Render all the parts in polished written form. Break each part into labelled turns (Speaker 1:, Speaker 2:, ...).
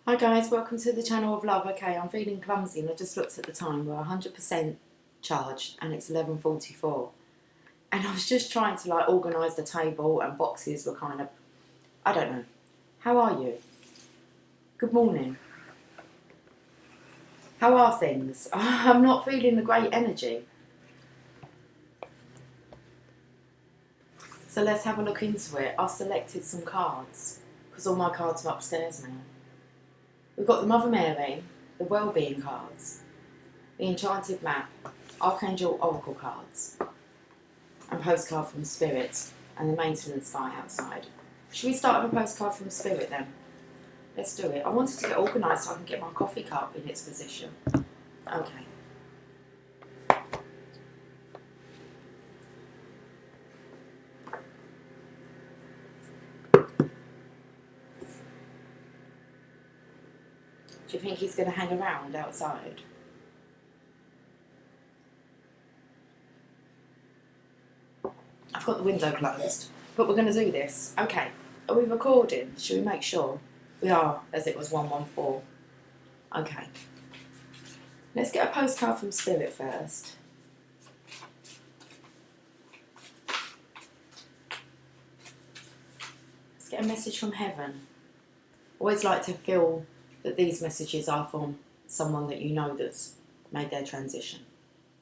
Speaker 1: Hi guys, welcome to the channel of love. Okay, I'm feeling clumsy and I just looked at the time. We're 100% charged and it's 11:44. And I was just trying to like organise the table and boxes were kind of, I don't know. How are you? Good morning. How are things? I'm not feeling the great energy. So let's have a look into it. I've selected some cards because all my cards are upstairs now. We've got the Mother Mary, the Wellbeing cards, the Enchanted Map, Archangel Oracle cards, and postcard from Spirit, and the maintenance guy outside. Should we start with a postcard from Spirit then? Let's do it. I wanted to get organised so I can get my coffee cup in its position. Okay. Do you think he's going to hang around outside? I've got the window closed, but we're going to do this. Okay, are we recording? Should we make sure? We are, as it was 114. Okay. Let's get a postcard from Spirit first. Let's get a message from heaven. Always like to feel that these messages are from someone that you know that's made their transition.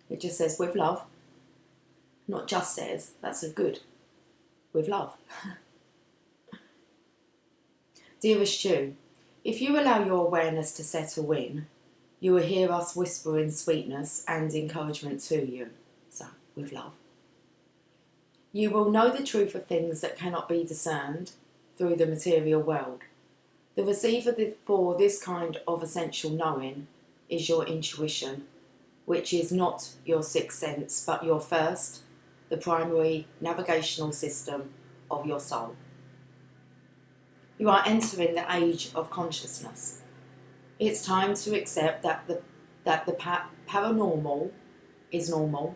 Speaker 1: It just says, with love. Not just says, that's a good. With love. Dearest Stu, if you allow your awareness to settle in, you will hear us whisper in sweetness and encouragement to you. So, with love. You will know the truth of things that cannot be discerned through the material world. The receiver for this kind of essential knowing is your intuition, which is not your sixth sense, but your first, the primary navigational system of your soul. You are entering the age of consciousness. It's time to accept that the paranormal is normal.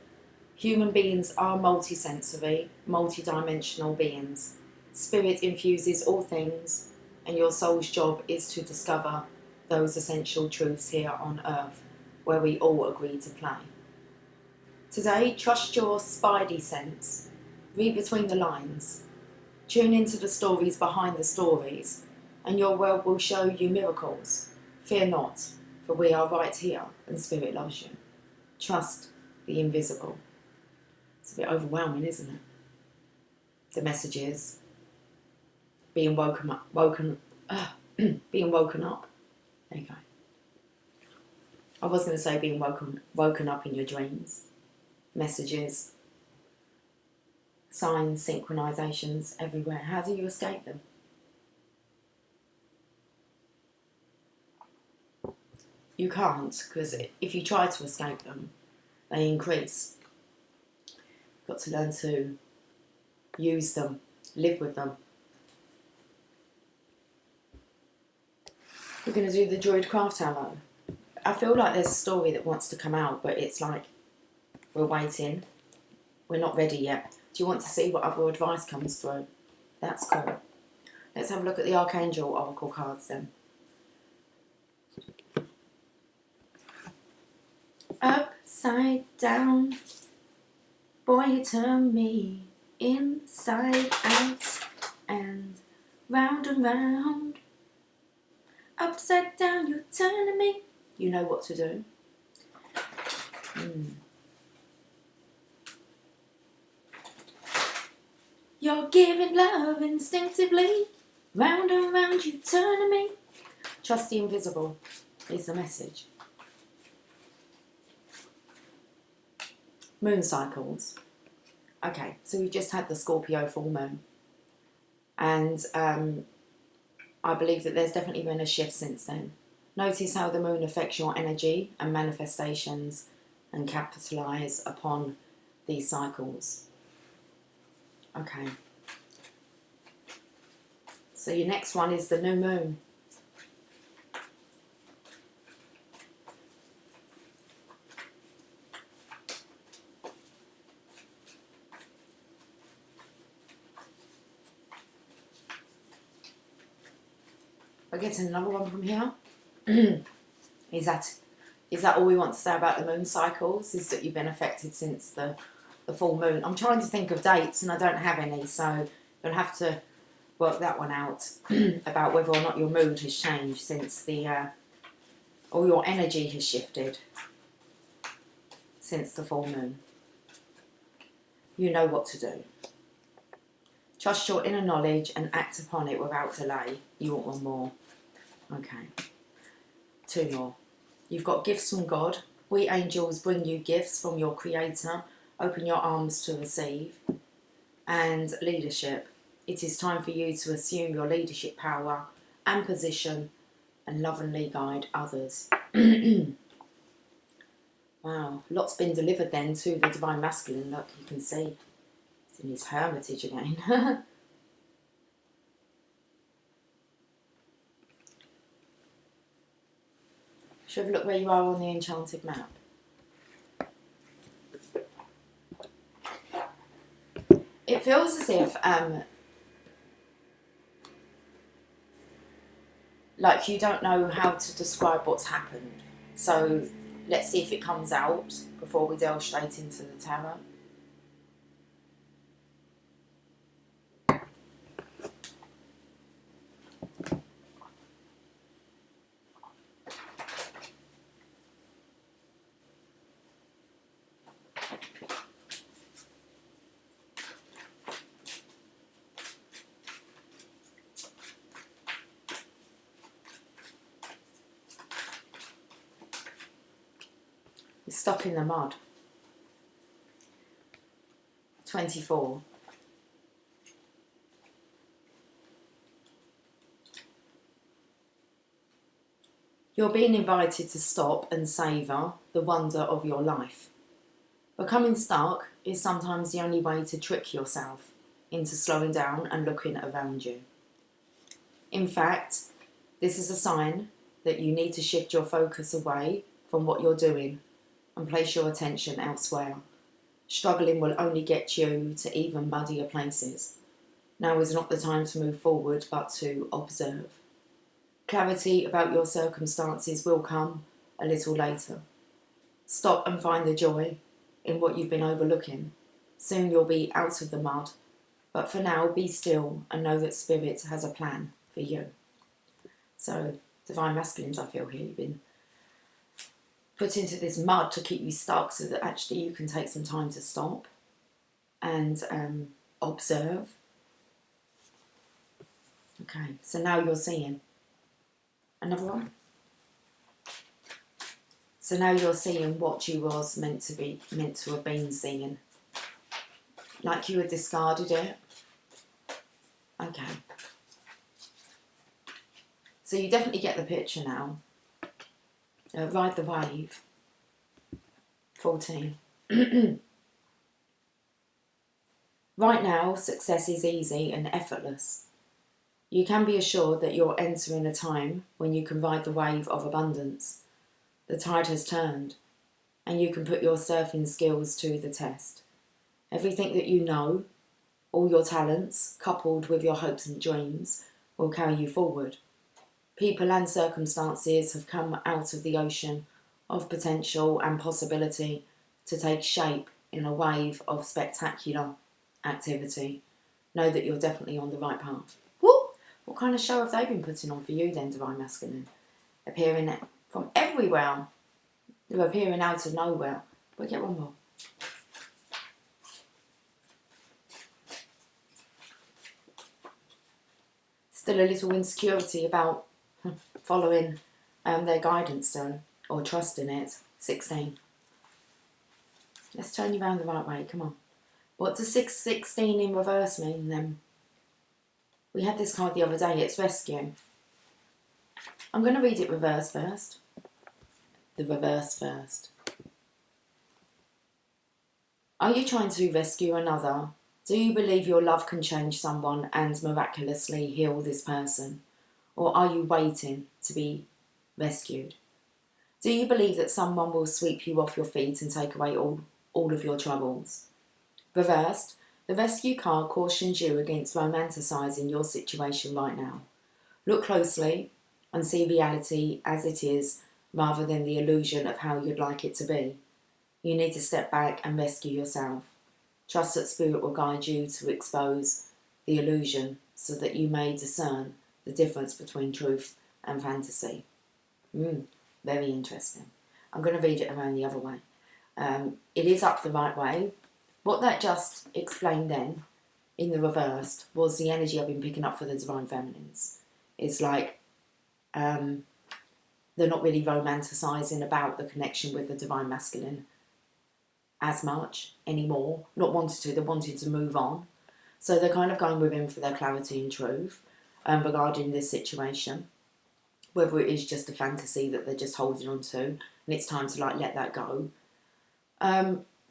Speaker 1: Human beings are multisensory, multidimensional beings. Spirit infuses all things, and your soul's job is to discover those essential truths here on earth, where we all agree to play. Today, trust your spidey sense. Read between the lines. Tune into the stories behind the stories, and your world will show you miracles. Fear not, for we are right here, and Spirit loves you. Trust the invisible. It's a bit overwhelming, isn't it? The message is being woken up. Being woken up. There you go. I was going to say being woken up in your dreams. Messages, signs, synchronizations everywhere. How do you escape them? You can't, because if you try to escape them, they increase. You've got to learn to use them, live with them. We're going to do the Druid Craft Tarot. I feel like there's a story that wants to come out, but it's like we're waiting. We're not ready yet. Do you want to see what other advice comes through? That's cool. Let's have a look at the Archangel Oracle cards then. Upside down, boy, you turn me inside out and round and round. Upside down, you're turning me. You know what to do. You're giving love instinctively. Round and round, you turning me. Trust the invisible is the message. Moon cycles. Okay, so we've just had the Scorpio full moon. And I believe that there's definitely been a shift since then. Notice how the moon affects your energy and manifestations and capitalise upon these cycles. Okay. So your next one is the new moon. We're getting another one from here. Is that all we want to say about the moon cycles? Is that you've been affected since the full moon? I'm trying to think of dates and I don't have any, so you'll have to work that one out about whether or not your mood has changed since or your energy has shifted since the full moon. You know what to do. Trust your inner knowledge and act upon it without delay. You want one more. Okay. 2 more. You've got gifts from God. We angels bring you gifts from your Creator. Open your arms to receive. And leadership. It is time for you to assume your leadership power and position and lovingly guide others. Wow, lots been delivered then to the Divine Masculine. Look, you can see he's in his hermitage again. Should we look where you are on the enchanted map? It feels as if like you don't know how to describe what's happened. So let's see if it comes out before we delve straight into the tarot. You're stuck in the mud. 24. You're being invited to stop and savour the wonder of your life. Becoming stuck is sometimes the only way to trick yourself into slowing down and looking around you. In fact, this is a sign that you need to shift your focus away from what you're doing and place your attention elsewhere. Struggling will only get you to even muddier places. Now is not the time to move forward, but to observe. Clarity about your circumstances will come a little later. Stop and find the joy in what you've been overlooking. Soon you'll be out of the mud, but for now, be still and know that Spirit has a plan for you. So, Divine Masculines, I feel here, you've been put into this mud to keep you stuck so that actually you can take some time to stop and observe. Okay, so now you're seeing. Another one. So now you're seeing what you was meant to have been seeing. Like you had discarded it. Okay. So you definitely get the picture now. Ride the wave. 14. Right now, success is easy and effortless. You can be assured that you're entering a time when you can ride the wave of abundance. The tide has turned, and you can put your surfing skills to the test. Everything that you know, all your talents, coupled with your hopes and dreams, will carry you forward. People and circumstances have come out of the ocean of potential and possibility to take shape in a wave of spectacular activity. Know that you're definitely on the right path. Woo! What kind of show have they been putting on for you then, Divine Masculine? Appearing from everywhere. They're appearing out of nowhere. But get one more. Still a little insecurity about following their guidance though, or trusting it. 16. Let's turn you around the right way, come on. What does 16 in reverse mean then? We had this card the other day, it's rescue. I'm going to read it reverse first. The reverse first. Are you trying to rescue another? Do you believe your love can change someone and miraculously heal this person? Or are you waiting to be rescued? Do you believe that someone will sweep you off your feet and take away all of your troubles? Reversed, the rescue card cautions you against romanticising your situation right now. Look closely and see reality as it is rather than the illusion of how you'd like it to be. You need to step back and rescue yourself. Trust that Spirit will guide you to expose the illusion so that you may discern the difference between truth and fantasy. Very interesting. I'm going to read it around the other way. It is up the right way. What that just explained then, in the reversed, was the energy I've been picking up for the Divine Feminines. It's like they're not really romanticising about the connection with the Divine Masculine as much anymore. Not wanted to, they wanted to move on. So they're kind of going within for their clarity and truth regarding this situation. Whether it is just a fantasy that they're just holding on to and it's time to like let that go.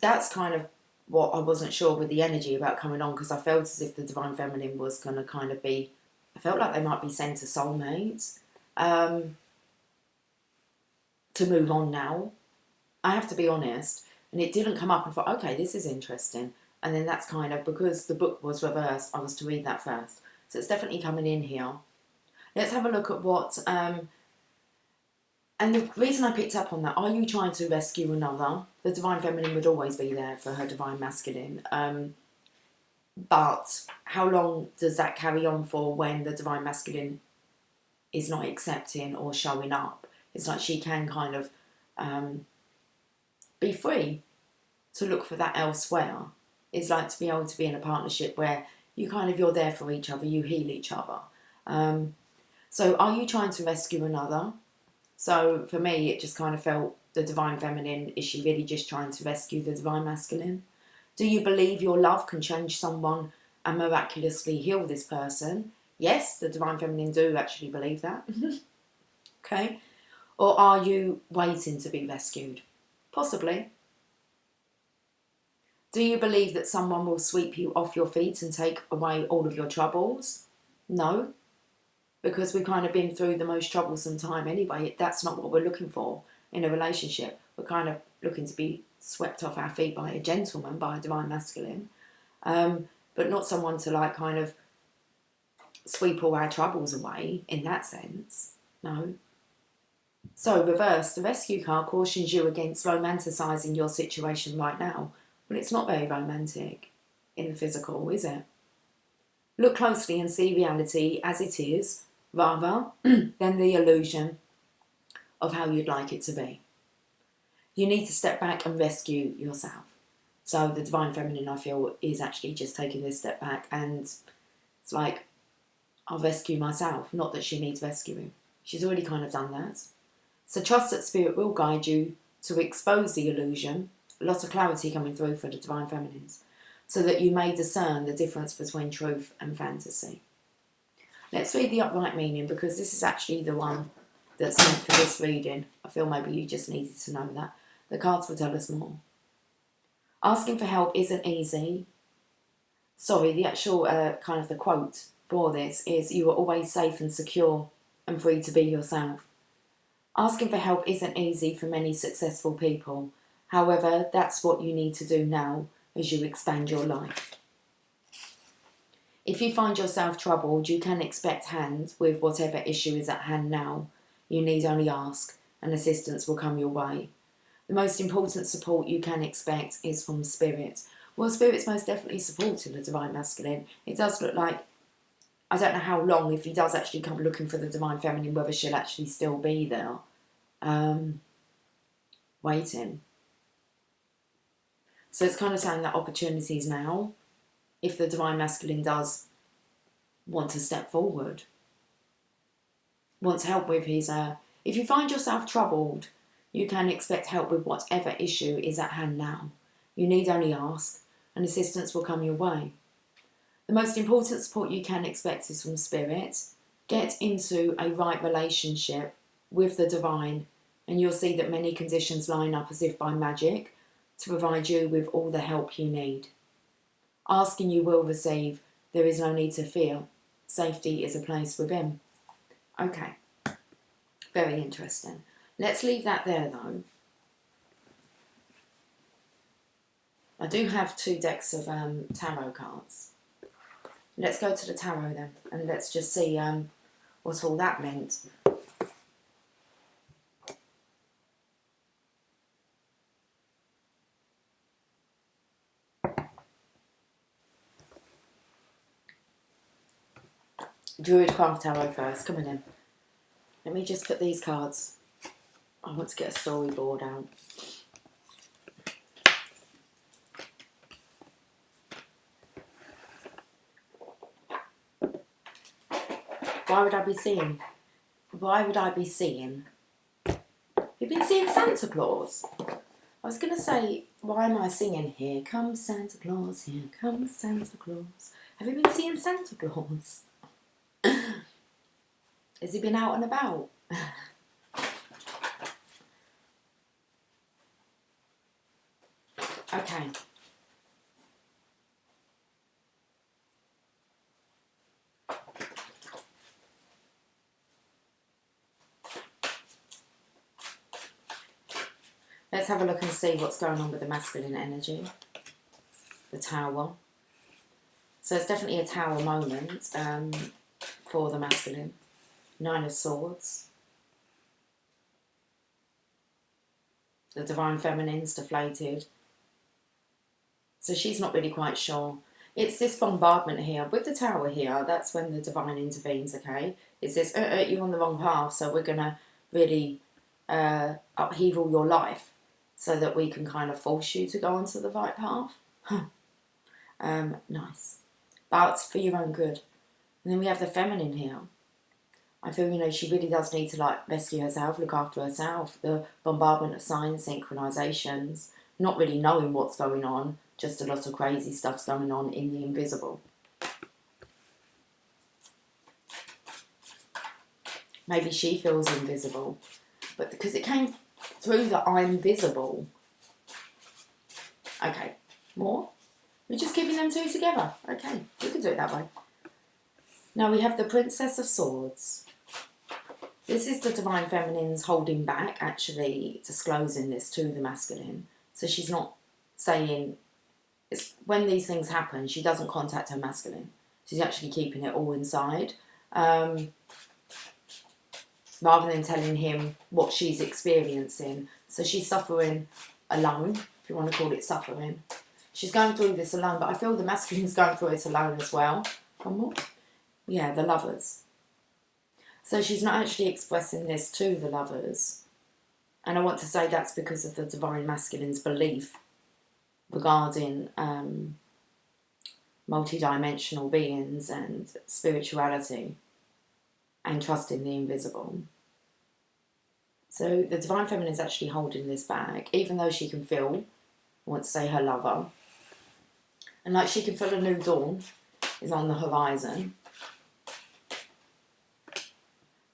Speaker 1: That's kind of what I wasn't sure with the energy about coming on, because I felt as if the Divine Feminine was going to kind of be, I felt like they might be sent to soulmates to move on now. I have to be honest, and it didn't come up and thought, okay, this is interesting. And then that's kind of, because the book was reversed, I was to read that first. So it's definitely coming in here. Let's have a look at what, and the reason I picked up on that, are you trying to rescue another? The Divine Feminine would always be there for her Divine Masculine. But how long does that carry on for when the Divine Masculine is not accepting or showing up? It's like she can kind of be free to look for that elsewhere. It's like to be able to be in a partnership where you're there for each other, you heal each other. So are you trying to rescue another? So for me, it just kind of felt the Divine Feminine, is she really just trying to rescue the Divine Masculine? Do you believe your love can change someone and miraculously heal this person? Yes, the Divine Feminine do actually believe that. Okay. Or are you waiting to be rescued? Possibly. Do you believe that someone will sweep you off your feet and take away all of your troubles? No. Because we've kind of been through the most troublesome time anyway. That's not what we're looking for in a relationship. We're kind of looking to be swept off our feet by a gentleman, by a Divine Masculine. But not someone to like kind of sweep all our troubles away in that sense. No. So reverse, the rescue card cautions you against romanticising your situation right now. Well, it's not very romantic in the physical, is it? Look closely and see reality as it is, rather than the illusion of how you'd like it to be. You need to step back and rescue yourself. So the Divine Feminine, I feel, is actually just taking this step back, and it's like, I'll rescue myself. Not that she needs rescuing. She's already kind of done that. So trust that Spirit will guide you to expose the illusion. A lot of clarity coming through for the Divine Feminines, so that you may discern the difference between truth and fantasy. Let's read the upright meaning, because this is actually the one that's meant for this reading. I feel maybe you just needed to know that. The cards will tell us more. Asking for help isn't easy. Sorry, the actual kind of the quote for this is, you are always safe and secure and free to be yourself. Asking for help isn't easy for many successful people. However, that's what you need to do now as you expand your life. If you find yourself troubled, you can expect hand with whatever issue is at hand now. You need only ask, and assistance will come your way. The most important support you can expect is from Spirit. Well, Spirit's most definitely supporting the Divine Masculine. It does look like, I don't know how long, if he does actually come looking for the Divine Feminine, whether she'll actually still be there, waiting. So it's kind of saying that opportunities now, if the Divine Masculine does want to step forward, wants help with his, if you find yourself troubled, you can expect help with whatever issue is at hand now. You need only ask, and assistance will come your way. The most important support you can expect is from Spirit. Get into a right relationship with the Divine, and you'll see that many conditions line up as if by magic to provide you with all the help you need. Ask and you will receive. There is no need to fear. Safety is a place within. Okay. Very interesting. Let's leave that there though. I do have 2 decks of tarot cards. Let's go to the tarot then, and let's just see what all that meant. Druid Craft Tarot first. Come on in. Let me just put these cards. I want to get a storyboard out. Why would I be seeing? Why would I be seeing? You've been seeing Santa Claus? I was going to say, why am I singing Here Comes Santa Claus, Here Comes Santa Claus? Have you been seeing Santa Claus? Has he been out and about? Okay. Let's have a look and see what's going on with the masculine energy. The Tower. So it's definitely a Tower moment for the masculine. Nine of Swords. The Divine Feminine's deflated. So she's not really quite sure. It's this bombardment here. With the Tower here, that's when the Divine intervenes, okay? It says, you're on the wrong path, so we're going to really upheaval your life so that we can kind of force you to go onto the right path. Nice. But it's for your own good. And then we have the Feminine here. I feel, you know, she really does need to, like, rescue herself, look after herself. The bombardment of signs, synchronizations, not really knowing what's going on, just a lot of crazy stuff's going on in the invisible. Maybe she feels invisible, but because it came through that I'm visible. Okay, more? We're just keeping them two together. Okay, we can do it that way. Now we have the Princess of Swords. This is the Divine Feminine's holding back, actually disclosing this to the masculine. So she's not saying, it's when these things happen, she doesn't contact her masculine. She's actually keeping it all inside. Rather than telling him what she's experiencing. So she's suffering alone, if you want to call it suffering. She's going through this alone, but I feel the masculine's going through it alone as well. One more. Yeah, the Lovers. So she's not actually expressing this to the Lovers. And I want to say that's because of the Divine Masculine's belief regarding multi-dimensional beings and spirituality and trusting the invisible. So the Divine Feminine is actually holding this back, even though she can feel, I want to say, her lover. And like she can feel a new dawn is on the horizon.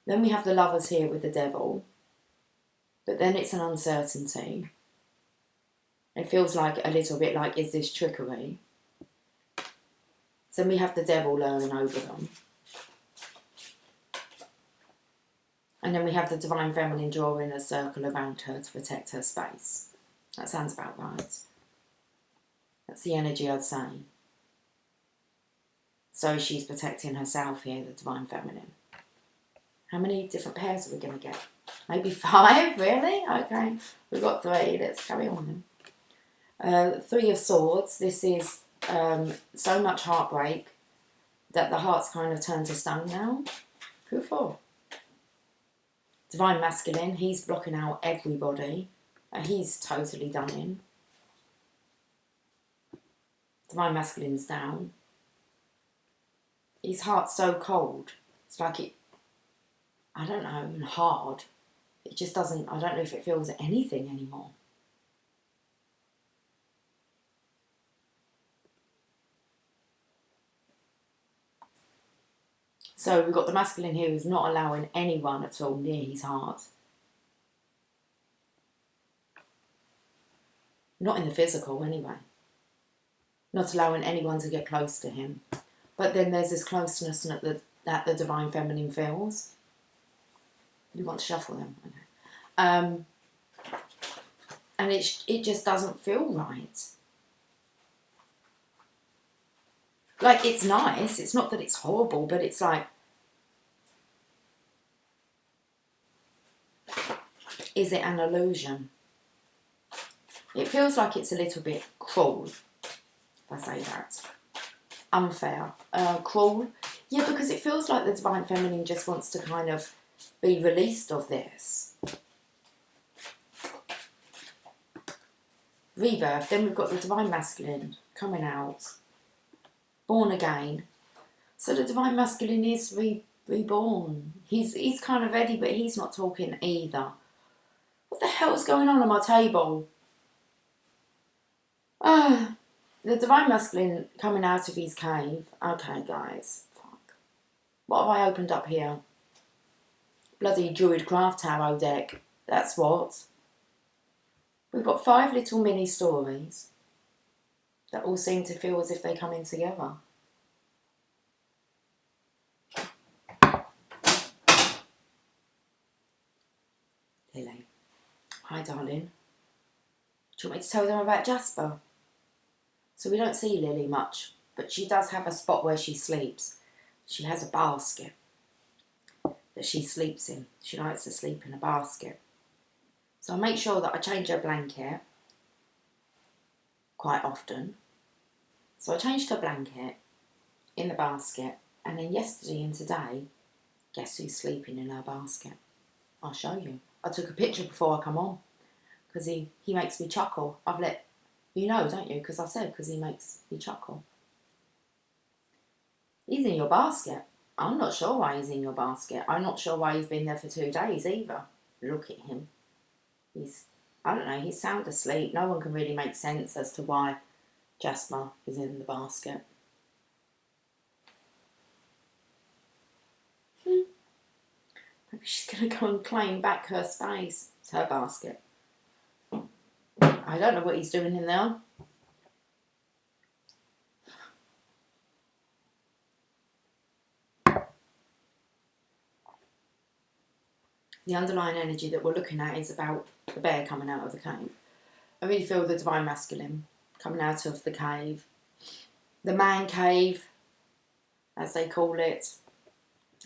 Speaker 1: Then we have the Lovers here with the Devil. But then it's an uncertainty. It feels like a little bit like, is this trickery? So then we have the Devil lurking over them. And then we have the Divine Feminine drawing a circle around her to protect her space. That sounds about right. That's the energy I'd say. So she's protecting herself here, the Divine Feminine. How many different pairs are we going to get? Maybe 5, really? Okay, we've got 3. Let's carry on then. 3 of Swords. This is so much heartbreak that the heart's kind of turned to stone now. Who for? Divine Masculine. He's blocking out everybody. He's totally done in. Divine Masculine's down. His heart's so cold. It's like it, I don't know, and hard. It just doesn't, I don't know if it feels anything anymore. So we've got the masculine here who's not allowing anyone at all near his heart. Not in the physical anyway. Not allowing anyone to get close to him. But then there's this closeness that the Divine Feminine feels. You want to shuffle them? Okay. And it just doesn't feel right. Like, it's nice. It's not that it's horrible, but it's like, is it an illusion? It feels like it's a little bit cruel, if I say that. Unfair. Cruel Yeah, because it feels like the Divine Feminine just wants to kind of be released of this. Rebirth. Then we've got the Divine Masculine coming out. Born again. So the Divine Masculine is reborn. He's kind of ready, but he's not talking either. What the hell's going on my table? The Divine Masculine coming out of his cave. Okay, guys. Fuck. What have I opened up here? Bloody Druid Craft Tarot deck. That's what. We've got 5 little mini stories that all seem to feel as if they come in together. Lily. Hi, darling. Do you want me to tell them about Jasper? So we don't see Lily much, but she does have a spot where she sleeps. She has a basket that she sleeps in. She likes to sleep in a basket. So I make sure that I change her blanket quite often. So I changed her blanket in the basket, and then yesterday and today, guess who's sleeping in her basket? I'll show you. I took a picture before I come on, because he makes me chuckle. I've let you know, don't you? Because I've said, because he makes me chuckle. He's in your basket. I'm not sure why he's in your basket. I'm not sure why he's been there for 2 days either. Look at him. I don't know, he's sound asleep. No one can really make sense as to why Jasper is in the basket. Maybe she's going to go and claim back her space. It's her basket. I don't know what he's doing in there. The underlying energy that we're looking at is about the bear coming out of the cave. I really feel the Divine Masculine coming out of the cave. The man cave, as they call it.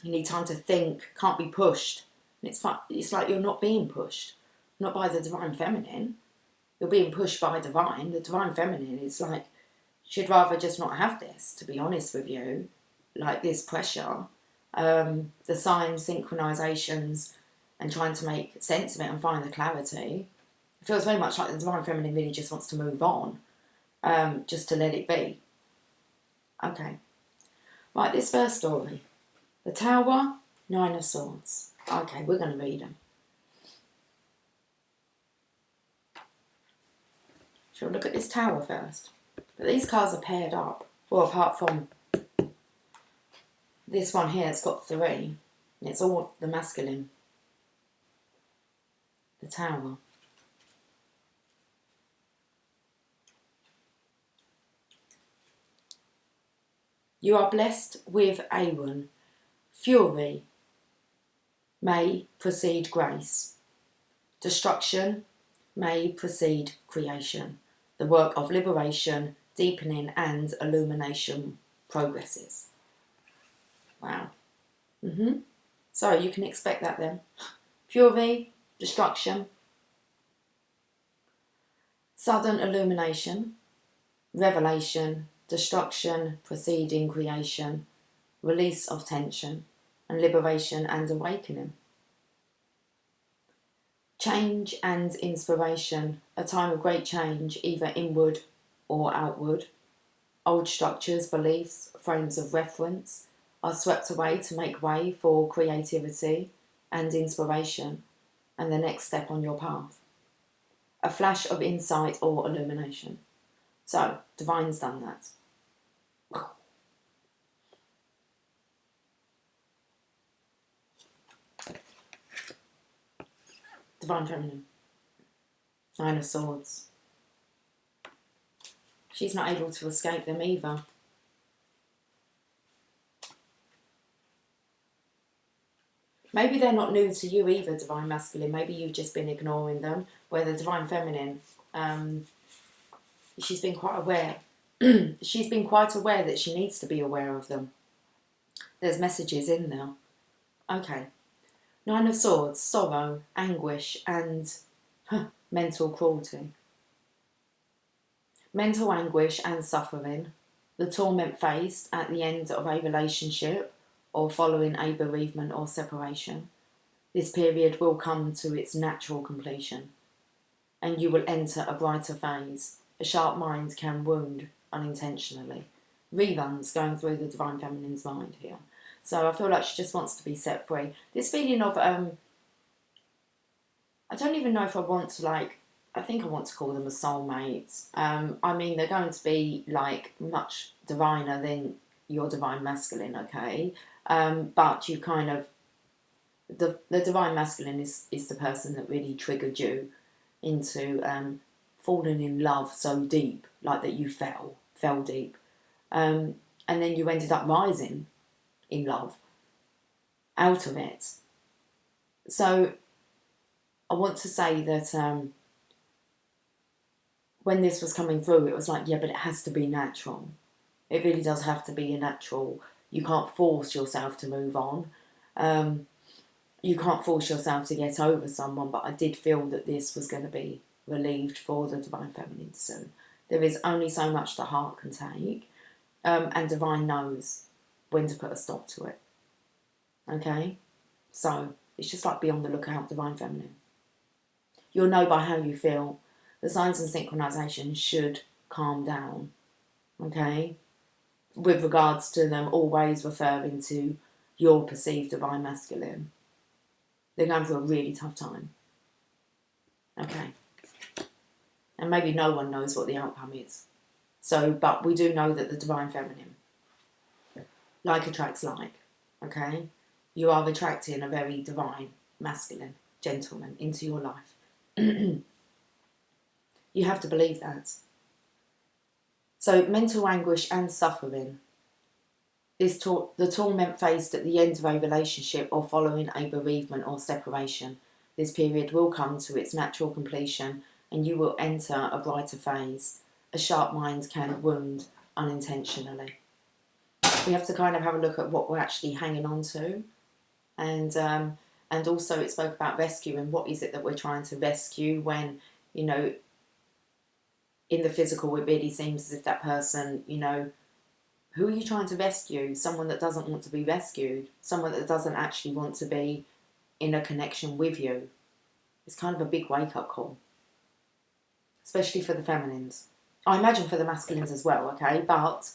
Speaker 1: You need time to think, can't be pushed. And it's like you're not being pushed. Not by the Divine Feminine. You're being pushed by Divine. The Divine Feminine is like, she'd rather just not have this, to be honest with you. Like this pressure. The signs, synchronisations, and trying to make sense of it and find the clarity. It feels very much like the Divine Feminine really just wants to move on. Just to let it be. Okay. Right, this first story. The Tower, 9 of Swords. Okay, we're going to read them. Shall we look at this Tower first? But these cards are paired up. Well, apart from this one here, it's got 3. And it's all the masculine. The Tower. You are blessed with Aaron. Fury may precede grace. Destruction may precede creation. The work of liberation, deepening and illumination progresses. Wow. So you can expect that then. Fury, destruction, sudden illumination, revelation, destruction preceding creation, release of tension, and liberation and awakening. Change and inspiration, a time of great change, either inward or outward. Old structures, beliefs, frames of reference are swept away to make way for creativity and inspiration and the next step on your path. A flash of insight or illumination. So, Divine's done that. Divine Feminine. 9 of Swords. She's not able to escape them either. Maybe they're not new to you either, Divine Masculine. Maybe you've just been ignoring them. Where the Divine Feminine, she's been quite aware. She's been quite aware that she needs to be aware of them. There's messages in there. Okay. 9 of Swords, sorrow, anguish, and mental cruelty. Mental anguish and suffering, the torment faced at the end of a relationship or following a bereavement or separation. This period will come to its natural completion, and you will enter a brighter phase. A sharp mind can wound unintentionally. Reruns going through the Divine Feminine's mind here. So I feel like she just wants to be set free. This feeling of, I don't even know if I want to, like, I think I want to call them a soulmate. I mean, they're going to be, like, much diviner than your divine masculine, okay? But you kind of, the divine masculine is the person that really triggered you into falling in love so deep, like that you fell deep. And then you ended up rising in love out of it. So I want to say that when this was coming through, it was like, yeah, but it has to be natural. It really does have to be a natural. You can't force yourself to move on. You can't force yourself to get over someone, but I did feel that this was going to be relieved for the Divine Feminine soon. There is only so much the heart can take, and Divine knows when to put a stop to it. Okay? So, it's just like be on the lookout, Divine Feminine. You'll know by how you feel. The signs and synchronisation should calm down. Okay? With regards to them always referring to your perceived Divine Masculine. They're going through a really tough time. Okay. And maybe no one knows what the outcome is. So, but we do know that the Divine Feminine, like attracts like, okay? You are attracting a very divine, masculine gentleman into your life. You have to believe that. So, mental anguish and suffering. The torment faced at the end of a relationship or following a bereavement or separation. This period will come to its natural completion and you will enter a brighter phase. A sharp mind can wound unintentionally. We have to kind of have a look at what we're actually hanging on to. And also it spoke about rescuing. What is it that we're trying to rescue when, you know, in the physical it really seems as if that person, you know, who are you trying to rescue? Someone that doesn't want to be rescued. Someone that doesn't actually want to be in a connection with you. It's kind of a big wake-up call. Especially for the feminines. I imagine for the masculines as well, okay? But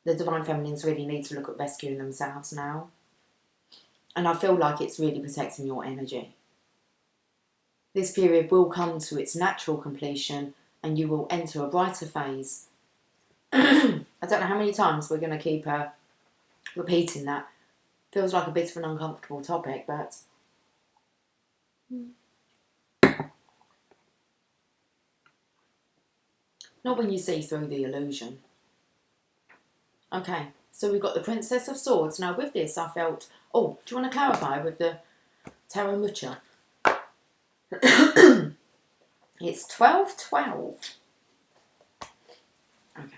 Speaker 1: the Divine Feminines really need to look at rescuing themselves now. And I feel like it's really protecting your energy. This period will come to its natural completion and you will enter a brighter phase. I don't know how many times we're going to keep repeating that. Feels like a bit of an uncomfortable topic, but not when you see through the illusion. Okay, so we've got the Princess of Swords. Now with this I felt, oh, do you want to clarify with the Tarot Mucha? It's 12:12. Okay.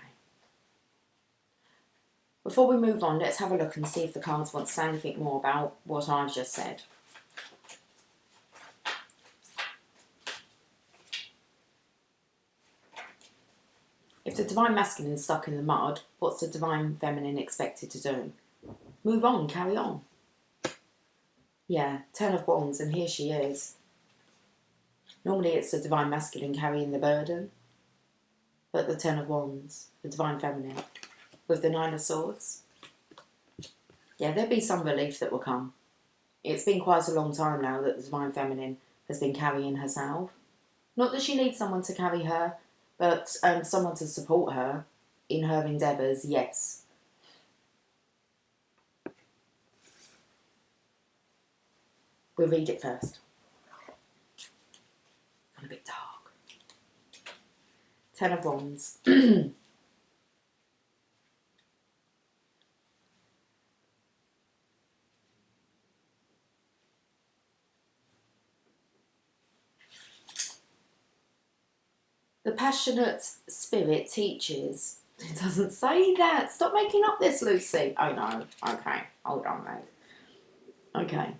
Speaker 1: Before we move on, let's have a look and see if the cards want to say anything more about what I've just said. If the Divine Masculine is stuck in the mud, what's the Divine Feminine expected to do? Move on, carry on. Yeah, 10 of Wands, and here she is. Normally it's the Divine Masculine carrying the burden, but the 10 of Wands, the Divine Feminine, with the 9 of Swords. Yeah, there'll be some relief that will come. It's been quite a long time now that the Divine Feminine has been carrying herself. Not that she needs someone to carry her, but someone to support her in her endeavours, yes. We'll read it first. A bit dark. 10 of Wands. The passionate spirit teaches. It doesn't say that. Stop making up this, Lucy. Oh no. Okay. Hold on, mate. Okay.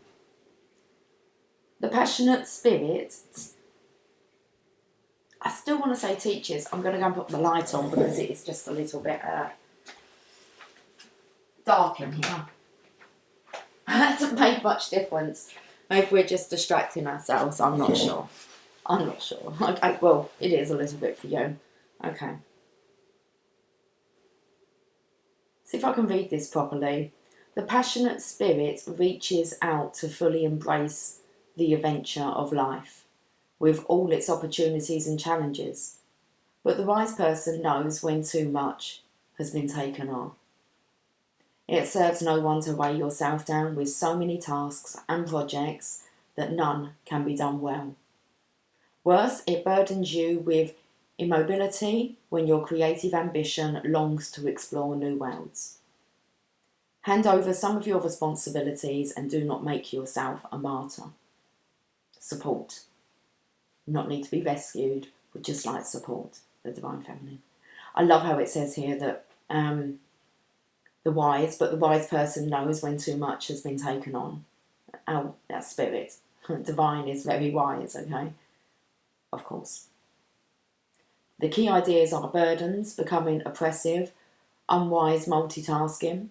Speaker 1: The passionate spirit. I still want to say teachers. I'm going to go and put the light on because it is just a little bit dark in here. That doesn't make much difference. Maybe we're just distracting ourselves. I'm not sure. I'm not sure. Okay, well, it is a little bit for you. Okay. See if I can read this properly. The passionate spirit reaches out to fully embrace the adventure of life, with all its opportunities and challenges. But the wise person knows when too much has been taken on. It serves no one to weigh yourself down with so many tasks and projects that none can be done well. Worse, it burdens you with immobility when your creative ambition longs to explore new worlds. Hand over some of your responsibilities and do not make yourself a martyr. Support. Not need to be rescued, but just like support, the Divine Feminine. I love how it says here that the wise person knows when too much has been taken on. Oh, that's spirit. Divine is very wise, okay? Of course. The key ideas are burdens, becoming oppressive, unwise multitasking,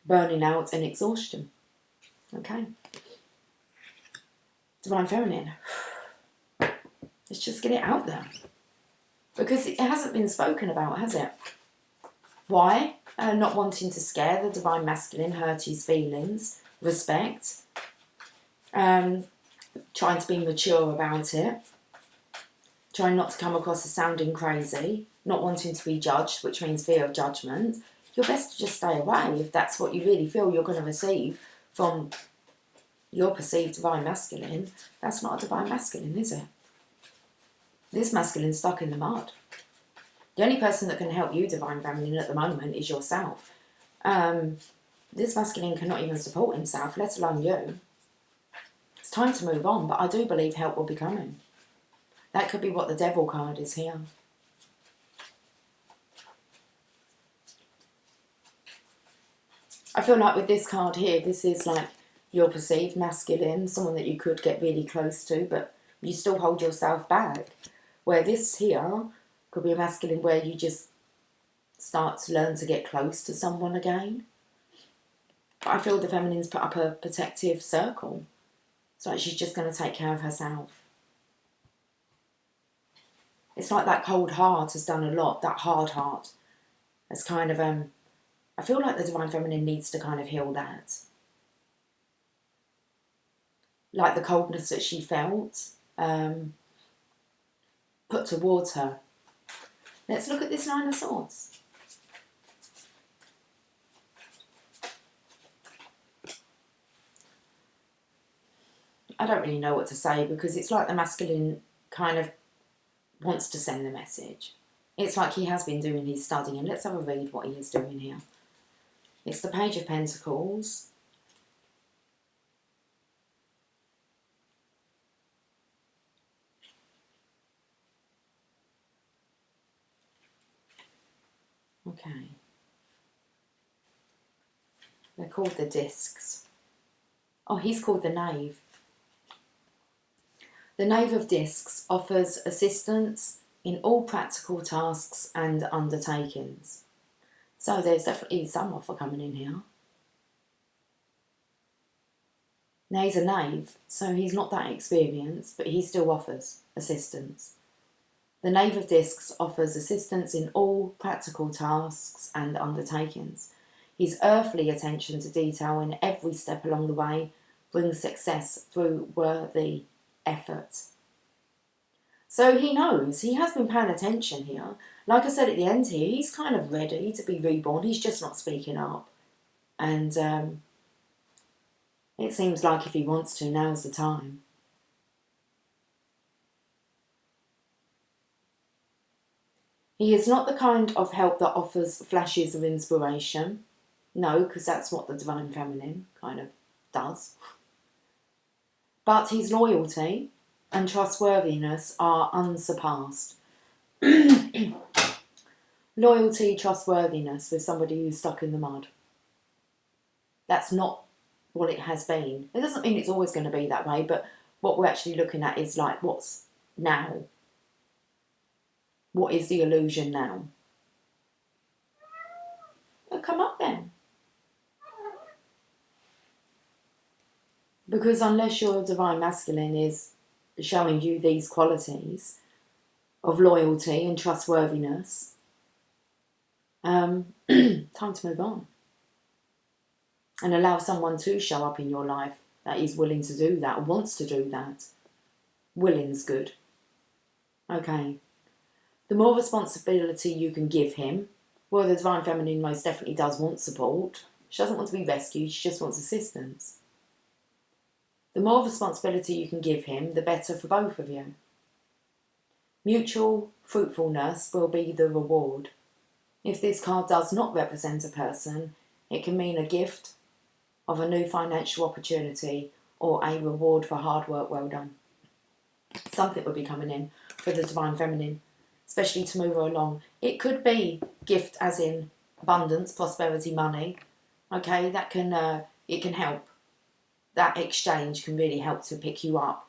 Speaker 1: burning out and exhaustion. Okay. Divine Feminine. Let's just get it out there. Because it hasn't been spoken about, has it? Why? Not wanting to scare the Divine Masculine, hurt his feelings, respect, trying to be mature about it, trying not to come across as sounding crazy, not wanting to be judged, which means fear of judgment. You're best to just stay away if that's what you really feel you're going to receive from your perceived Divine Masculine. That's not a Divine Masculine, is it? This masculine's stuck in the mud. The only person that can help you, Divine Feminine, at the moment is yourself. This masculine cannot even support himself, let alone you. It's time to move on, but I do believe help will be coming. That could be what the Devil card is here. I feel like with this card here, this is like your perceived masculine, someone that you could get really close to, but you still hold yourself back. Where this here could be a masculine where you just start to learn to get close to someone again. But I feel the feminine's put up a protective circle. It's like she's just going to take care of herself. It's like that cold heart has done a lot, that hard heart has kind of, I feel like the Divine Feminine needs to kind of heal that. Like the coldness that she felt, put towards her. Let's look at this Nine of Swords. I don't really know what to say because it's like the masculine kind of wants to send the message. It's like he has been doing his studying. Let's have a read what he is doing here. It's the Page of Pentacles. Okay. They're called the discs. Oh, he's called the Knave. The Knave of Discs offers assistance in all practical tasks and undertakings. So there's definitely some offer coming in here. Now he's a knave, so he's not that experienced, but he still offers assistance. The Knave of Discs offers assistance in all practical tasks and undertakings. His earthly attention to detail in every step along the way brings success through worthy effort. So he knows, he has been paying attention here. Like I said at the end here, he's kind of ready to be reborn. He's just not speaking up. And it seems like if he wants to, now's the time. He is not the kind of help that offers flashes of inspiration. No, because that's what the Divine Feminine kind of does. But his loyalty and trustworthiness are unsurpassed. Loyalty, trustworthiness with somebody who's stuck in the mud. That's not what it has been. It doesn't mean it's always going to be that way, but what we're actually looking at is like what's now. What is the illusion now? Well, come up then. Because unless your divine masculine is showing you these qualities of loyalty and trustworthiness, time to move on. And allow someone to show up in your life that is willing to do that, or wants to do that. Willing's good. Okay. The more responsibility you can give him, well, the divine feminine most definitely does want support. She doesn't want to be rescued, she just wants assistance. The more responsibility you can give him, the better for both of you. Mutual fruitfulness will be the reward. If this card does not represent a person, it can mean a gift of a new financial opportunity or a reward for hard work well done. Something will be coming in for the divine feminine, especially to move her along. It could be gift as in abundance, prosperity, money. Okay, that can it can help. That exchange can really help to pick you up.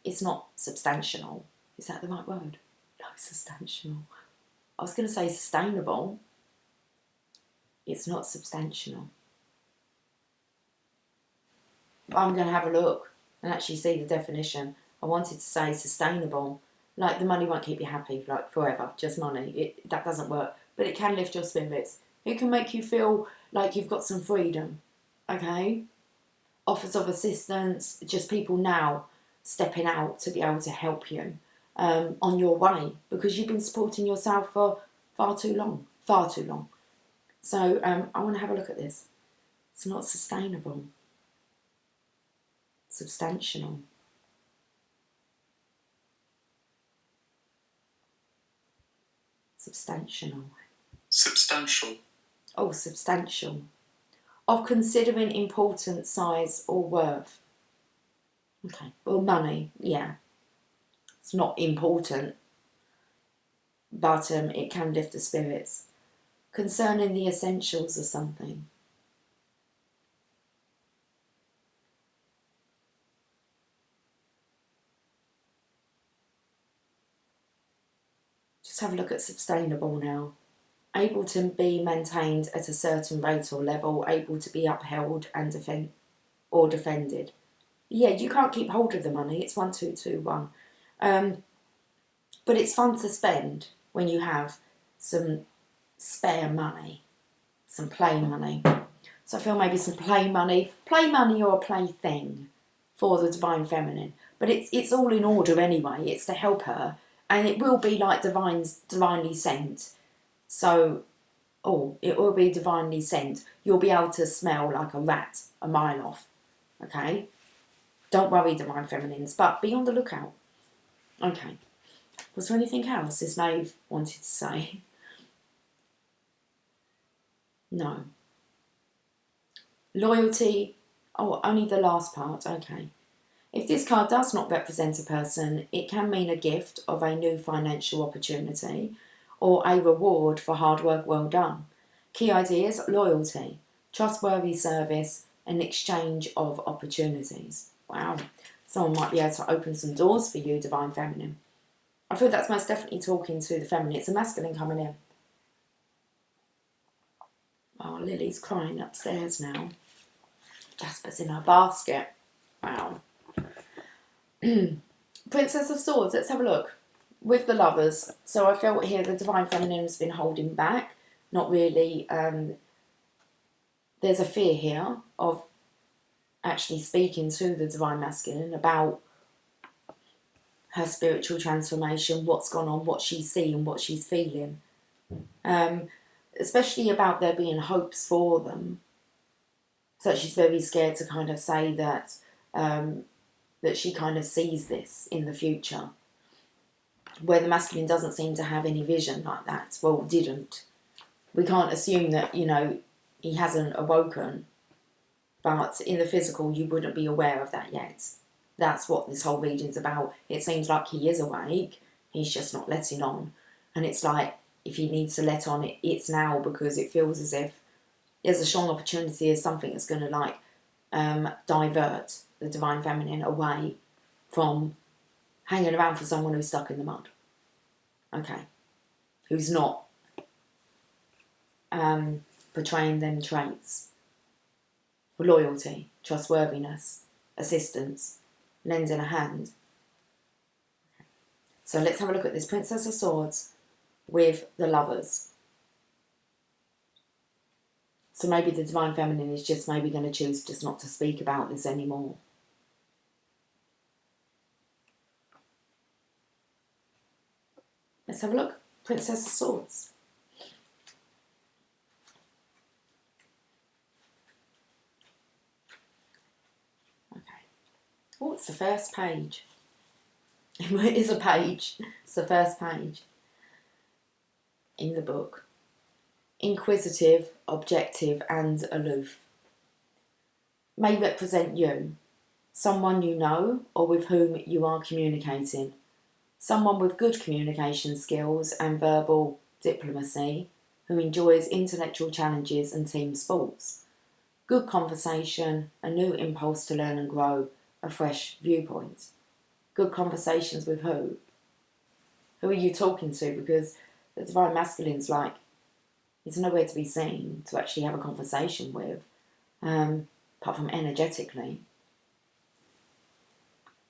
Speaker 1: It's not substantial. Is that the right word? No, substantial. I was going to say sustainable. It's not substantial. But I'm going to have a look and actually see the definition. I wanted to say sustainable. Like the money won't keep you happy, like forever, just money. That doesn't work. But it can lift your spirits. It can make you feel like you've got some freedom. Okay? Offers of assistance, just people now stepping out to be able to help you on your way, because you've been supporting yourself for far too long. So I want to have a look at this. It's not sustainable. Substantial. Substantial. Oh, substantial. Of considering importance, size or worth. Okay, well, money, yeah. It's not important, but it can lift the spirits. Concerning the essentials or something. Just have a look at sustainable now. Able to be maintained at a certain rate or level, able to be upheld and defended. Yeah, you can't keep hold of the money. It's 1221. But it's fun to spend when you have some spare money, some play money. So I feel maybe some play money or a plaything for the divine feminine. But it's all in order anyway. It's to help her, and it will be like divinely sent. So, it will be divinely sent. You'll be able to smell like a rat a mile off. Okay? Don't worry, divine feminines, but be on the lookout. Okay. Was there anything else this knave wanted to say? No. Loyalty. Oh, only the last part. Okay. If this card does not represent a person, it can mean a gift of a new financial opportunity or a reward for hard work well done. Key ideas: loyalty, trustworthy service, and exchange of opportunities. Wow. Someone might be able to open some doors for you, divine feminine. I feel that's most definitely talking to the feminine. It's a masculine coming in. Oh, Lily's crying upstairs now. Jasper's in her basket. Wow. Princess of Swords, let's have a look. With the Lovers. So I felt here the divine feminine has been holding back. Not really. There's a fear here of actually speaking to the divine masculine about her spiritual transformation, what's gone on, what she's seeing, what she's feeling. Especially about there being hopes for them. So she's very scared to kind of say that that she kind of sees this in the future. Where the masculine doesn't seem to have any vision like that. Well, didn't. We can't assume that, he hasn't awoken. But in the physical, you wouldn't be aware of that yet. That's what this whole reading's about. It seems like he is awake. He's just not letting on. And it's like, if he needs to let on, it's now, because it feels as if there's a strong opportunity as something that's going to divert the divine feminine away from hanging around for someone who's stuck in the mud. okay, who's not portraying them traits. Loyalty, trustworthiness, assistance, lending a hand. So let's have a look at this Princess of Swords with the Lovers. So maybe the Divine Feminine is just maybe going to choose just not to speak about this anymore. Let's have a look. Princess of Swords. Okay. Oh, it's the first page. It is a page. It's the first page in the book. Inquisitive, objective and aloof. May represent you, someone you know or with whom you are communicating. Someone with good communication skills and verbal diplomacy who enjoys intellectual challenges and team sports. Good conversation, a new impulse to learn and grow, a fresh viewpoint. Good conversations with who? Who are you talking to? Because the Divine Masculine's like, it's nowhere to be seen to actually have a conversation with, apart from energetically.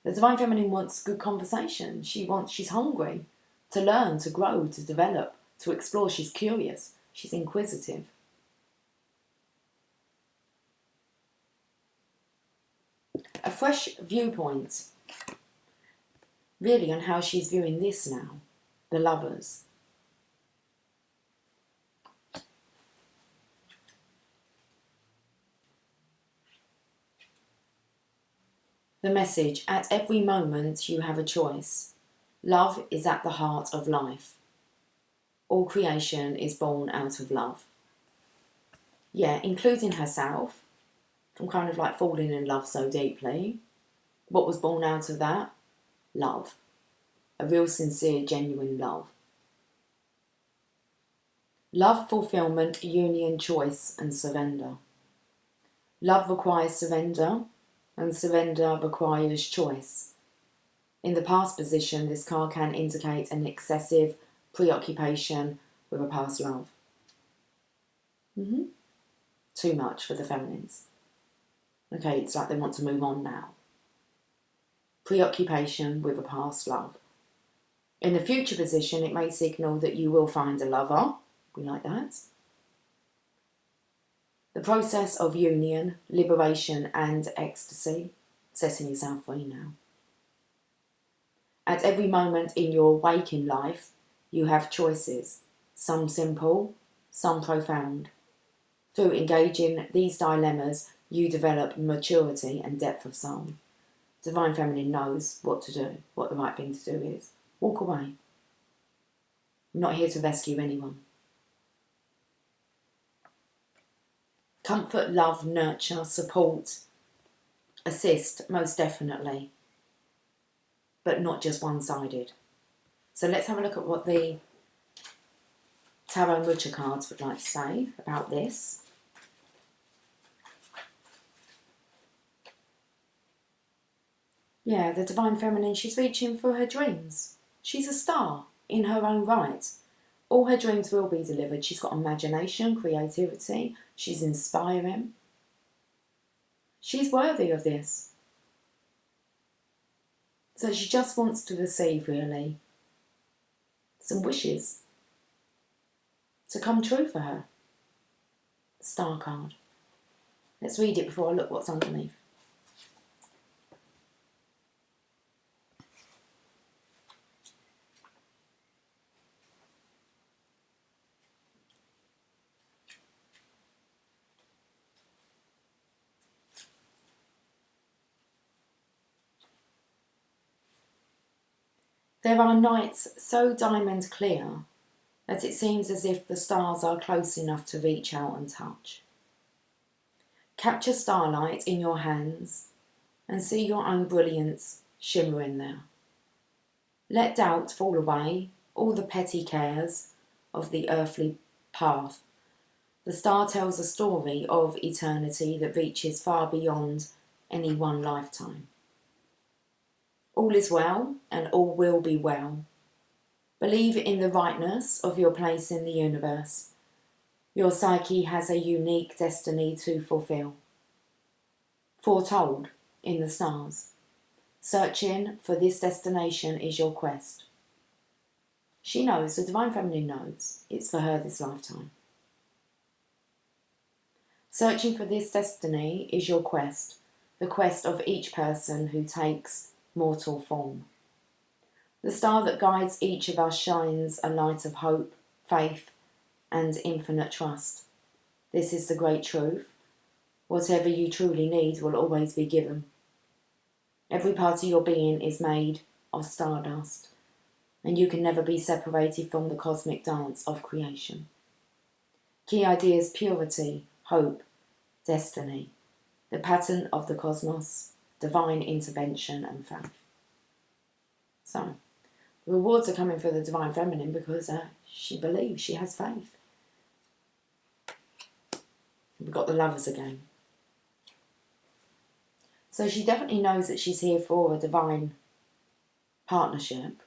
Speaker 1: The Divine Feminine wants good conversation. She's hungry to learn, to grow, to develop, to explore. She's curious. She's inquisitive. A fresh viewpoint, really, on how she's viewing this now, the Lovers. The message, at every moment you have a choice. Love is at the heart of life. All creation is born out of love. Yeah, including herself, from kind of like falling in love so deeply. What was born out of that? Love. A real sincere, genuine love. Love, fulfillment, union, choice and surrender. Love requires surrender. And surrender requires choice. In the past position, this card can indicate an excessive preoccupation with a past love. Too much for the feminines. Okay, it's like they want to move on now. Preoccupation with a past love. In the future position, it may signal that you will find a lover. We like that. The process of union, liberation and ecstasy, setting yourself free now. At every moment in your waking life, you have choices, some simple, some profound. Through engaging these dilemmas, you develop maturity and depth of soul. Divine Feminine knows what to do, what the right thing to do is. Walk away. I'm not here to rescue anyone. Comfort, love, nurture, support, assist, most definitely. But not just one-sided. So let's have a look at what the Tarot Mucha cards would like to say about this. Yeah, the Divine Feminine, she's reaching for her dreams. She's a star in her own right. All her dreams will be delivered. She's got imagination, creativity. She's inspiring. She's worthy of this. So she just wants to receive, really, some wishes to come true for her. Star card. Let's read it before I look what's underneath. There are nights so diamond clear that it seems as if the stars are close enough to reach out and touch. Capture starlight in your hands and see your own brilliance shimmering there. Let doubt fall away, all the petty cares of the earthly path. The star tells a story of eternity that reaches far beyond any one lifetime. All is well and all will be well. Believe in the rightness of your place in the universe. Your psyche has a unique destiny to fulfill. Foretold in the stars. Searching for this destination is your quest. She knows, the Divine Feminine knows, it's for her this lifetime. Searching for this destiny is your quest, the quest of each person who takes mortal form. The star that guides each of us shines a light of hope, faith, and infinite trust. This is the great truth. Whatever you truly need will always be given. Every part of your being is made of stardust, and you can never be separated from the cosmic dance of creation. Key ideas: purity, hope, destiny, the pattern of the cosmos, divine intervention and faith. So, the rewards are coming for the Divine Feminine because she believes, she has faith. We've got the Lovers again. So she definitely knows that she's here for a divine partnership.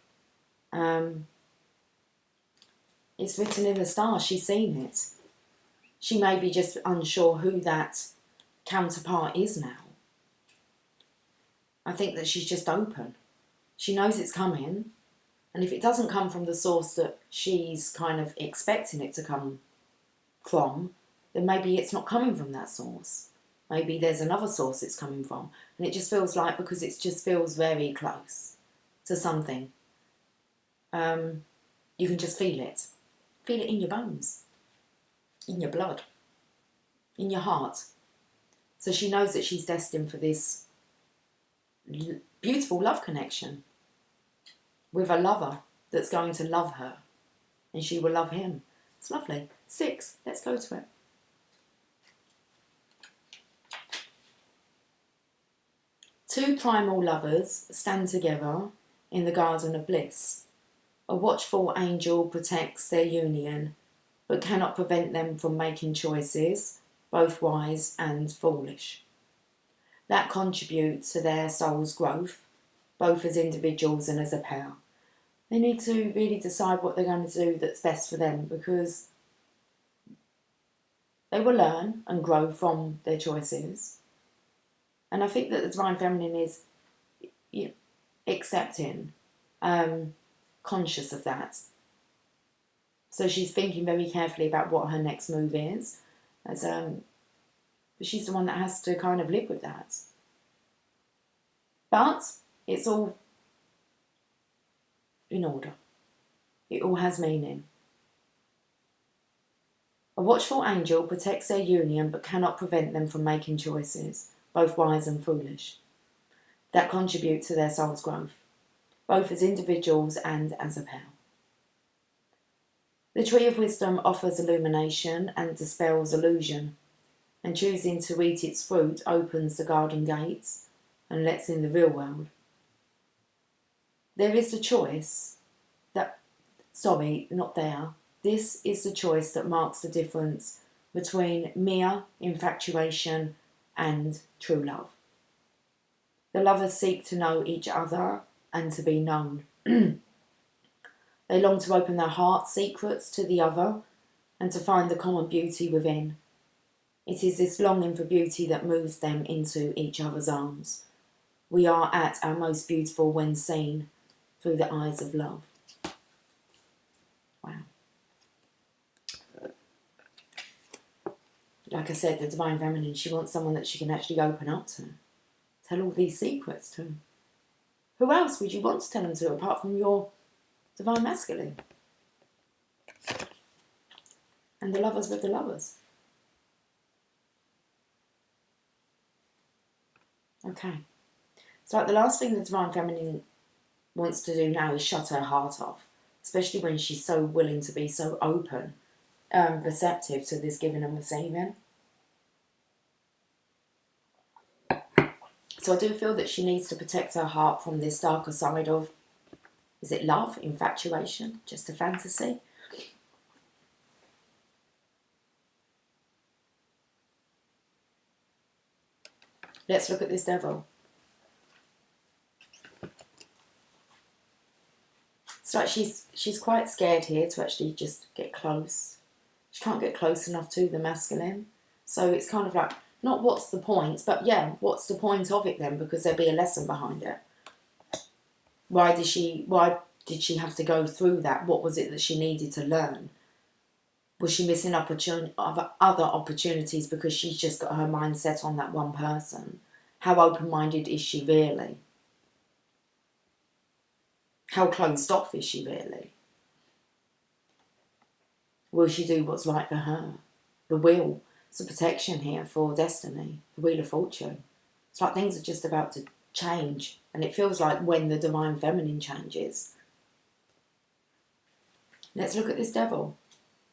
Speaker 1: It's written in the stars, she's seen it. She may be just unsure who that counterpart is now. I think that she's just open. She knows it's coming, and if it doesn't come from the source that she's kind of expecting it to come from, then maybe it's not coming from that source. Maybe there's another source it's coming from. And it just feels like, because it just feels very close to something, you can just feel it. Feel it in your bones, in your blood, in your heart. So she knows that she's destined for this beautiful love connection with a lover that's going to love her, and she will love him. It's lovely. 6, let's go to it. Two primal lovers stand together in the garden of bliss. A watchful angel protects their union, but cannot prevent them from making choices, both wise and foolish, that contribute to their soul's growth, both as individuals and as a pair. They need to really decide what they're going to do that's best for them, because they will learn and grow from their choices. And I think that the Divine Feminine is accepting, conscious of that. So she's thinking very carefully about what her next move is. But she's the one that has to kind of live with that. But it's all in order. It all has meaning. A watchful angel protects their union but cannot prevent them from making choices, both wise and foolish, that contribute to their soul's growth, both as individuals and as a pair. The tree of wisdom offers illumination and dispels illusion, and choosing to eat its fruit opens the garden gates and lets in the real world. There is the choice This is the choice that marks the difference between mere infatuation and true love. The lovers seek to know each other and to be known. They long to open their heart secrets to the other and to find the common beauty within. It is this longing for beauty that moves them into each other's arms. We are at our most beautiful when seen through the eyes of love. Wow. Like I said, the Divine Feminine, she wants someone that she can actually open up to. Tell all these secrets to. Who else would you want to tell them to apart from your Divine Masculine? And the lovers with the lovers. Okay. So like the last thing the Divine Feminine wants to do now is shut her heart off. Especially when she's so willing to be so open, receptive to this giving and receiving. So I do feel that she needs to protect her heart from this darker side of, is it love, infatuation, just a fantasy? Let's look at this Devil. It's like she's quite scared here to actually just get close. She can't get close enough to the masculine. So it's kind of like, not what's the point, but yeah, what's the point of it then? Because there'd be a lesson behind it. Why did she have to go through that? What was it that she needed to learn? Was she missing other opportunities because she's just got her mind set on that one person? How open-minded is she really? How closed off is she really? Will she do what's right for her? The wheel. It's a protection here for destiny. The Wheel of Fortune. It's like things are just about to change. And it feels like when the Divine Feminine changes. Let's look at this Devil.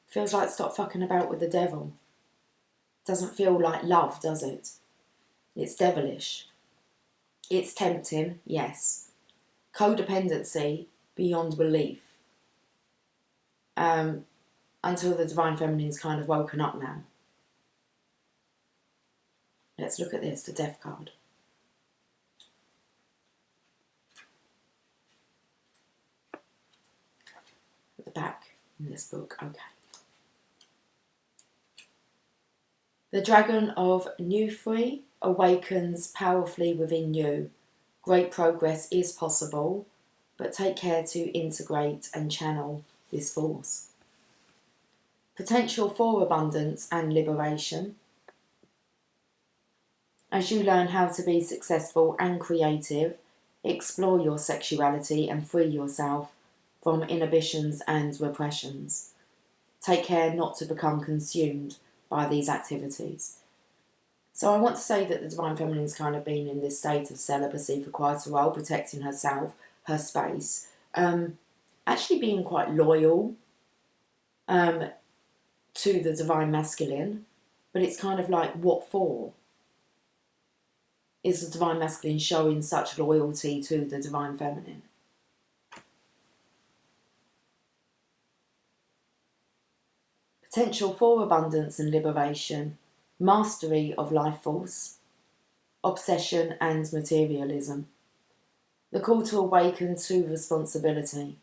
Speaker 1: Feels like stop fucking about with the devil. Doesn't feel like love, does it? It's devilish. It's tempting, yes. Codependency beyond belief. Until the Divine Feminine's kind of woken up now. Let's look at this, the Death card. At the back in this book, okay. The Dragon of Newfree awakens powerfully within you. Great progress is possible, but take care to integrate and channel this force. Potential for abundance and liberation. As you learn how to be successful and creative, explore your sexuality and free yourself from inhibitions and repressions. Take care not to become consumed by these activities. So I want to say that the Divine Feminine's kind of been in this state of celibacy for quite a while, protecting herself, her space, actually being quite loyal to the Divine Masculine, but it's kind of like, what for? Is the Divine Masculine showing such loyalty to the Divine Feminine? Potential for abundance and liberation, mastery of life force, obsession and materialism. The call to awaken to responsibility.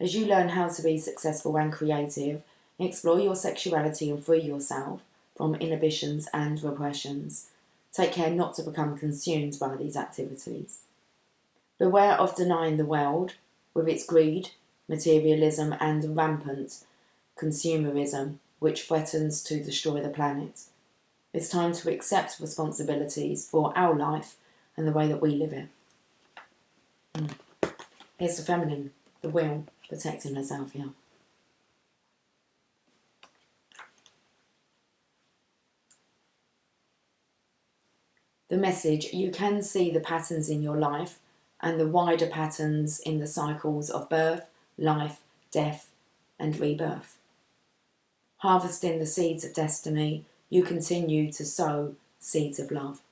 Speaker 1: As you learn how to be successful and creative, explore your sexuality and free yourself from inhibitions and repressions. Take care not to become consumed by these activities. Beware of denying the world with its greed, materialism and rampant consumerism, which threatens to destroy the planet. It's time to accept responsibilities for our life and the way that we live it. Here's the feminine, the wheel, protecting herself here. The message: you can see the patterns in your life and the wider patterns in the cycles of birth, life, death and rebirth. Harvesting the seeds of destiny, you continue to sow seeds of love.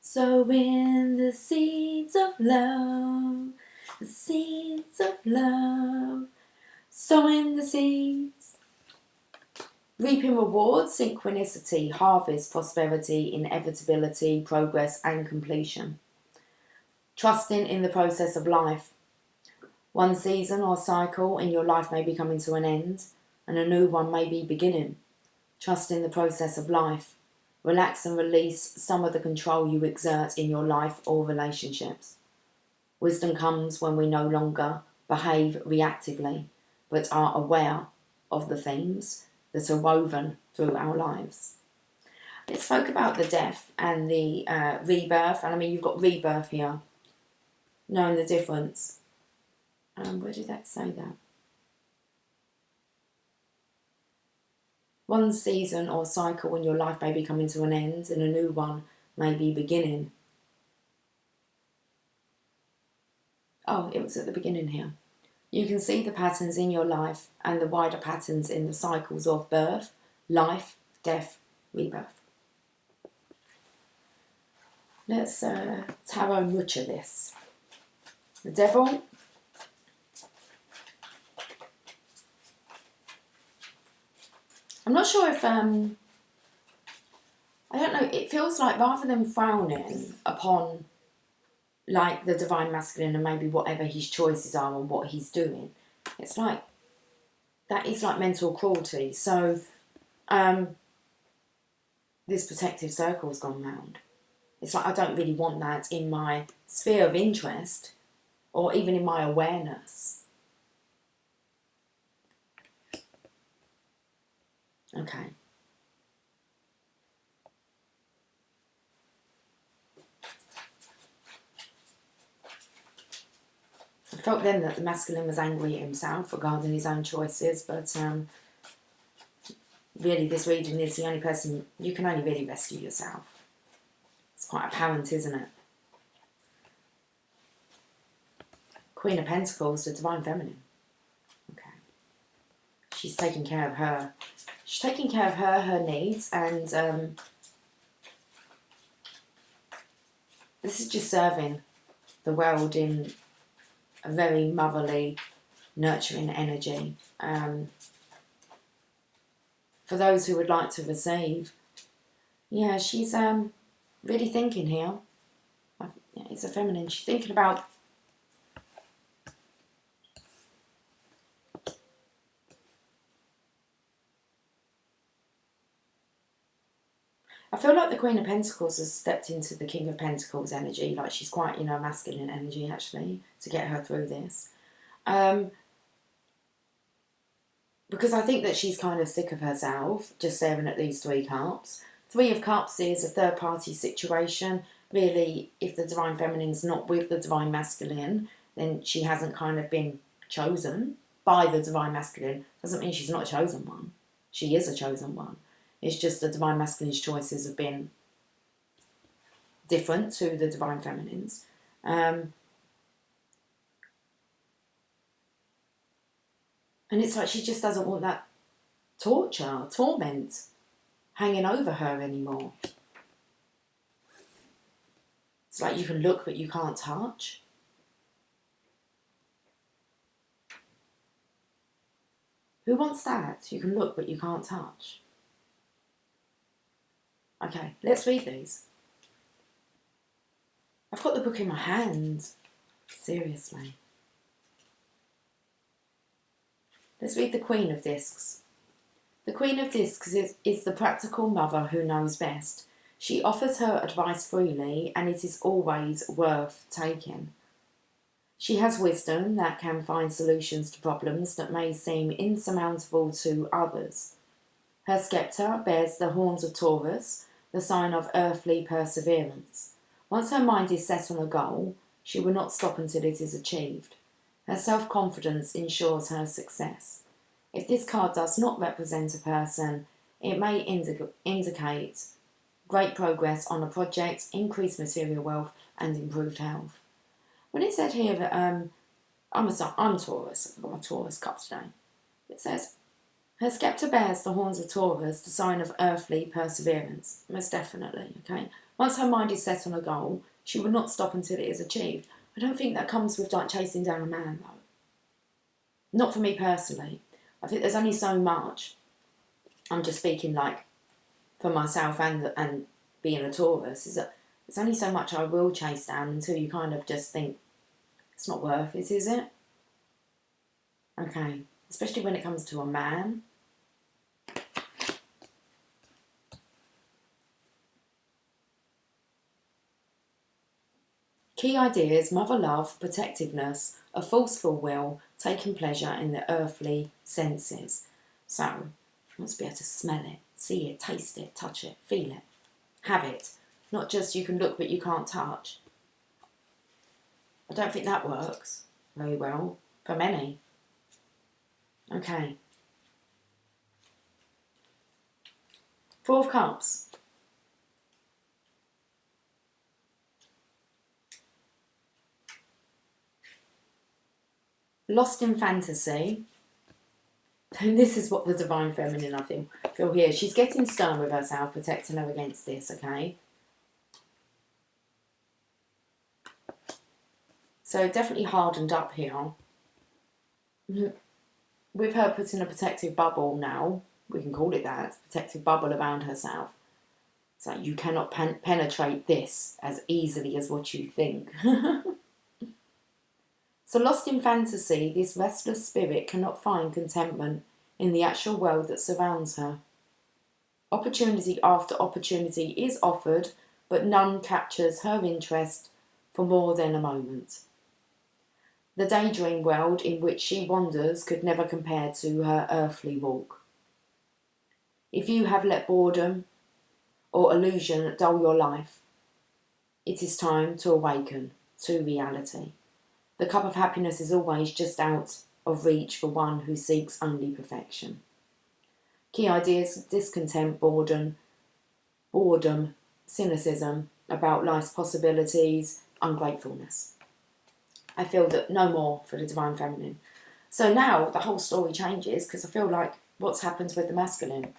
Speaker 1: Sowing the seeds of love, the seeds of love, sowing the seeds. Reaping rewards, synchronicity, harvest, prosperity, inevitability, progress and completion. Trusting in the process of life. One season or cycle in your life may be coming to an end and a new one may be beginning. Trust in the process of life. Relax and release some of the control you exert in your life or relationships. Wisdom comes when we no longer behave reactively, but are aware of the themes that are woven through our lives. It spoke about the death and the rebirth, and I mean, you've got rebirth here, knowing the difference. Where did that say that? One season or cycle in your life may be coming to an end and a new one may be beginning. Oh, it was at the beginning here. You can see the patterns in your life and the wider patterns in the cycles of birth, life, death, rebirth. Let's tarot mucha this. The Devil. I'm not sure if, I don't know, it feels like rather than frowning upon like the divine masculine and maybe whatever his choices are and what he's doing. It's like, that is like mental cruelty. So this protective circle's gone round. It's like, I don't really want that in my sphere of interest or even in my awareness. Okay. I felt then that the masculine was angry at himself regarding his own choices, but really this reading is the only person, you can only really rescue yourself. It's quite apparent, isn't it? Queen of Pentacles, the divine feminine. Okay. She's taking care of her. She's taking care of her needs, and this is just serving the world in a very motherly, nurturing energy. For those who would like to receive, yeah, she's really thinking here. Yeah, it's a feminine. She's thinking about I feel like the Queen of Pentacles has stepped into the King of Pentacles energy, like she's quite, masculine energy actually, to get her through this. Because I think that she's kind of sick of herself, just staring at these 3 cups. 3 of Cups is a third party situation. Really, if the divine feminine's not with the divine masculine, then she hasn't kind of been chosen by the divine masculine. Doesn't mean she's not a chosen one. She is a chosen one. It's just the divine masculine's choices have been different to the divine feminine's. And it's like she just doesn't want that torment hanging over her anymore. It's like you can look but you can't touch. Who wants that? You can look but you can't touch. Okay, let's read these. I've got the book in my hand. Seriously. Let's read the Queen of Discs. The Queen of Discs is the practical mother who knows best. She offers her advice freely, and it is always worth taking. She has wisdom that can find solutions to problems that may seem insurmountable to others. Her sceptre bears the horns of Taurus, the sign of earthly perseverance. Once her mind is set on a goal, she will not stop until it is achieved. Her self-confidence ensures her success. If this card does not represent a person, it may indicate great progress on a project, increased material wealth, and improved health. When it said here that I'm Taurus, I've got my Taurus cup today. It says, her sceptre bears the horns of Taurus, the sign of earthly perseverance. Most definitely, okay? Once her mind is set on a goal, she will not stop until it is achieved. I don't think that comes with like chasing down a man though. Not for me personally. I think there's only so much. I'm just speaking like for myself and being a Taurus, is that there's only so much I will chase down until you kind of just think it's not worth it, is it? Okay, especially when it comes to a man. Key ideas: mother love, protectiveness, a forceful will, taking pleasure in the earthly senses. So, you must be able to smell it, see it, taste it, touch it, feel it, have it. Not just you can look but you can't touch. I don't think that works very well for many. Okay. 4 of Cups. Lost in fantasy. And this is what the divine feminine, I think, feel here. She's getting stern with herself, protecting her against this, okay? So definitely hardened up here. With her putting a protective bubble now, we can call it that, protective bubble around herself. So you cannot penetrate this as easily as what you think. So lost in fantasy, this restless spirit cannot find contentment in the actual world that surrounds her. Opportunity after opportunity is offered, but none captures her interest for more than a moment. The daydream world in which she wanders could never compare to her earthly walk. If you have let boredom or illusion dull your life, it is time to awaken to reality. The cup of happiness is always just out of reach for one who seeks only perfection. Key ideas: discontent, boredom, cynicism about life's possibilities, ungratefulness. I feel that no more for the Divine Feminine. So now the whole story changes, because I feel like what's happened with the masculine?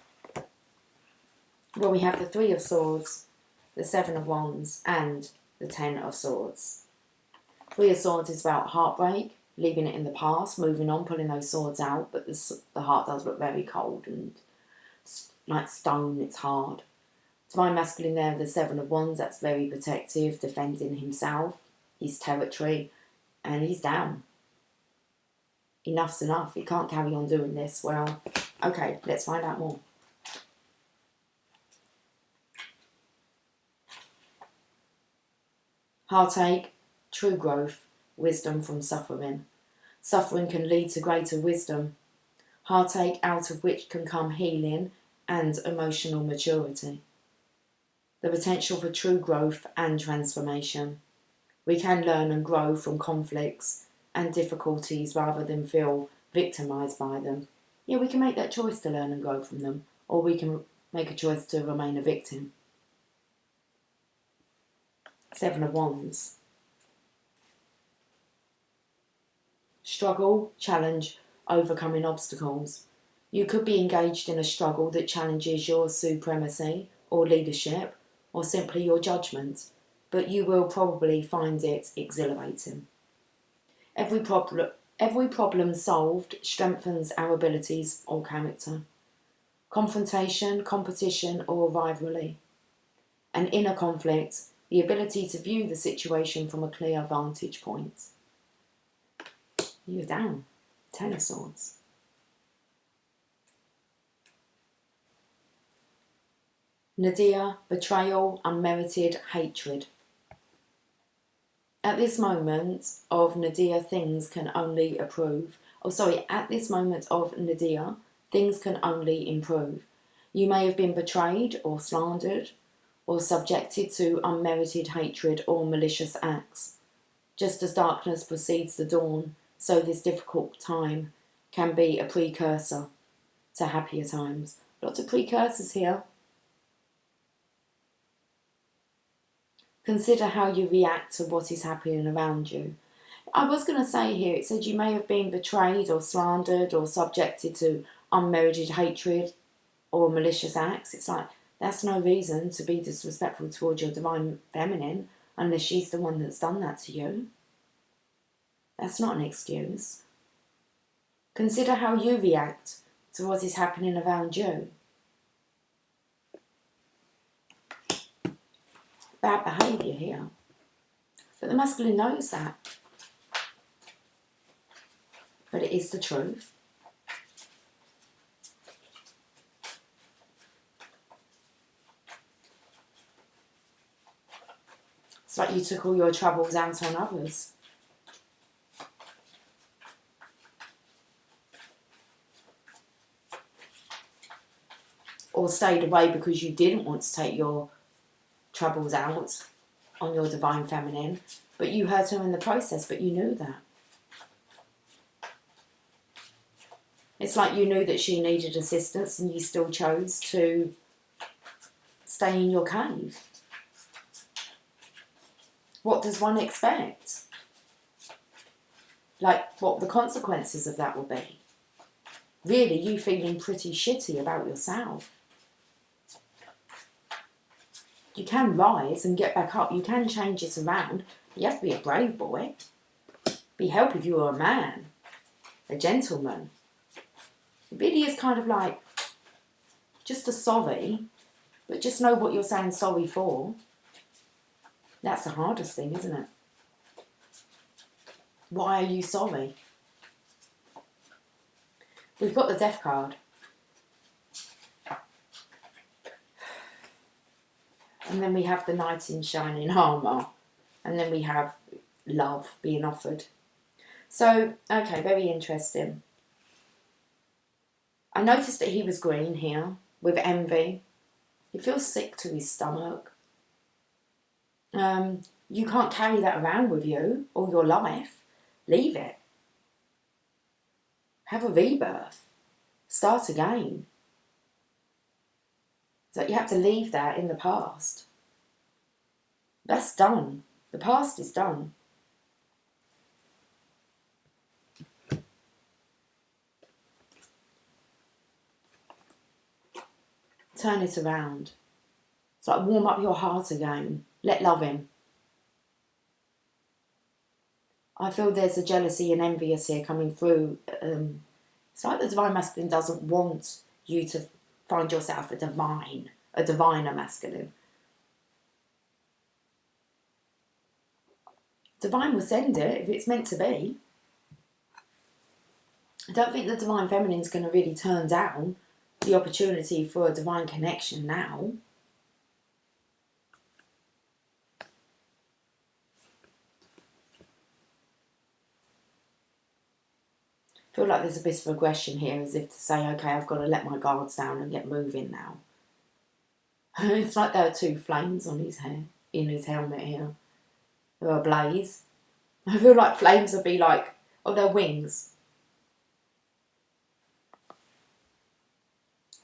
Speaker 1: Well, we have the Three of Swords, the Seven of Wands, and the Ten of Swords. Three of Swords is about heartbreak, leaving it in the past, moving on, pulling those swords out, but the heart does look very cold and like stone, it's hard. Divine Masculine there, the Seven of Wands, that's very protective, defending himself, his territory, and he's down. Enough's enough, he can't carry on doing this. Well, okay, let's find out more. Heartache, true growth, wisdom from suffering. Suffering can lead to greater wisdom. Heartache, out of which can come healing and emotional maturity. The potential for true growth and transformation. We can learn and grow from conflicts and difficulties rather than feel victimised by them. Yeah, we can make that choice to learn and grow from them, or we can make a choice to remain a victim. Seven of Wands. Struggle, challenge, overcoming obstacles. You could be engaged in a struggle that challenges your supremacy or leadership, or simply your judgment, but you will probably find it exhilarating. Every problem solved strengthens our abilities or character. Confrontation, competition, or rivalry. An inner conflict, the ability to view the situation from a clear vantage point. You're down. Ten of Swords. Nadia, betrayal, unmerited hatred. At this moment of Nadia, things can only improve. At this moment of Nadia, things can only improve. You may have been betrayed or slandered or subjected to unmerited hatred or malicious acts. Just as darkness precedes the dawn, so this difficult time can be a precursor to happier times. Lots of precursors here. Consider how you react to what is happening around you. I was going to say here, it said you may have been betrayed or slandered or subjected to unmerited hatred or malicious acts. It's like, that's no reason to be disrespectful towards your Divine Feminine unless she's the one that's done that to you. That's not an excuse. Consider how you react to what is happening around you. Bad behaviour here. But the masculine knows that. But it is the truth. It's like you took all your troubles out on others. Or stayed away because you didn't want to take your troubles out on your Divine Feminine, but you hurt her in the process, but you knew that. It's like you knew that she needed assistance and you still chose to stay in your cave. What does one expect? Like what the consequences of that will be. Really, you feeling pretty shitty about yourself. You can rise and get back up. You can change it around. You have to be a brave boy. Be help if you were a man. A gentleman. It really is kind of like just a sorry, But just know what you're saying sorry for. That's the hardest thing, isn't it? Why are you sorry? We've got the Death card. And then we have the Knight in shining armour. And then we have love being offered. So, okay, very interesting. I noticed that he was green here with envy. He feels sick to his stomach. You can't carry that around with you all your life. Leave it. Have a rebirth. Start again. So you have to leave that in the past. That's done. The past is done. Turn it around. It's like warm up your heart again. Let love in. I feel there's a jealousy and envious here coming through. It's like the Divine Masculine doesn't want you to find yourself a diviner masculine. Divine will send it if it's meant to be. I don't think the Divine Feminine is going to really turn down the opportunity for a divine connection now. I feel like there's a bit of aggression here, as if to say, okay, I've got to let my guards down and get moving now. It's like there are two flames on his hair, in his helmet here. They're ablaze. I feel like flames would be like, oh, they're wings.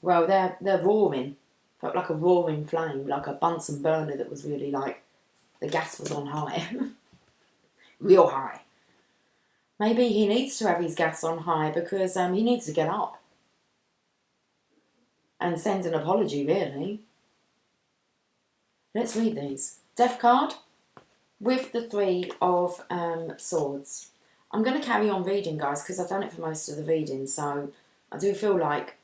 Speaker 1: Well, they're roaring. Felt like a roaring flame, like a Bunsen burner that was really like, the gas was on high. Real high. Maybe he needs to have his gas on high because he needs to get up. And send an apology, really. Let's read these. Death card with the Three of Swords. I'm going to carry on reading, guys, because I've done it for most of the reading. So I do feel like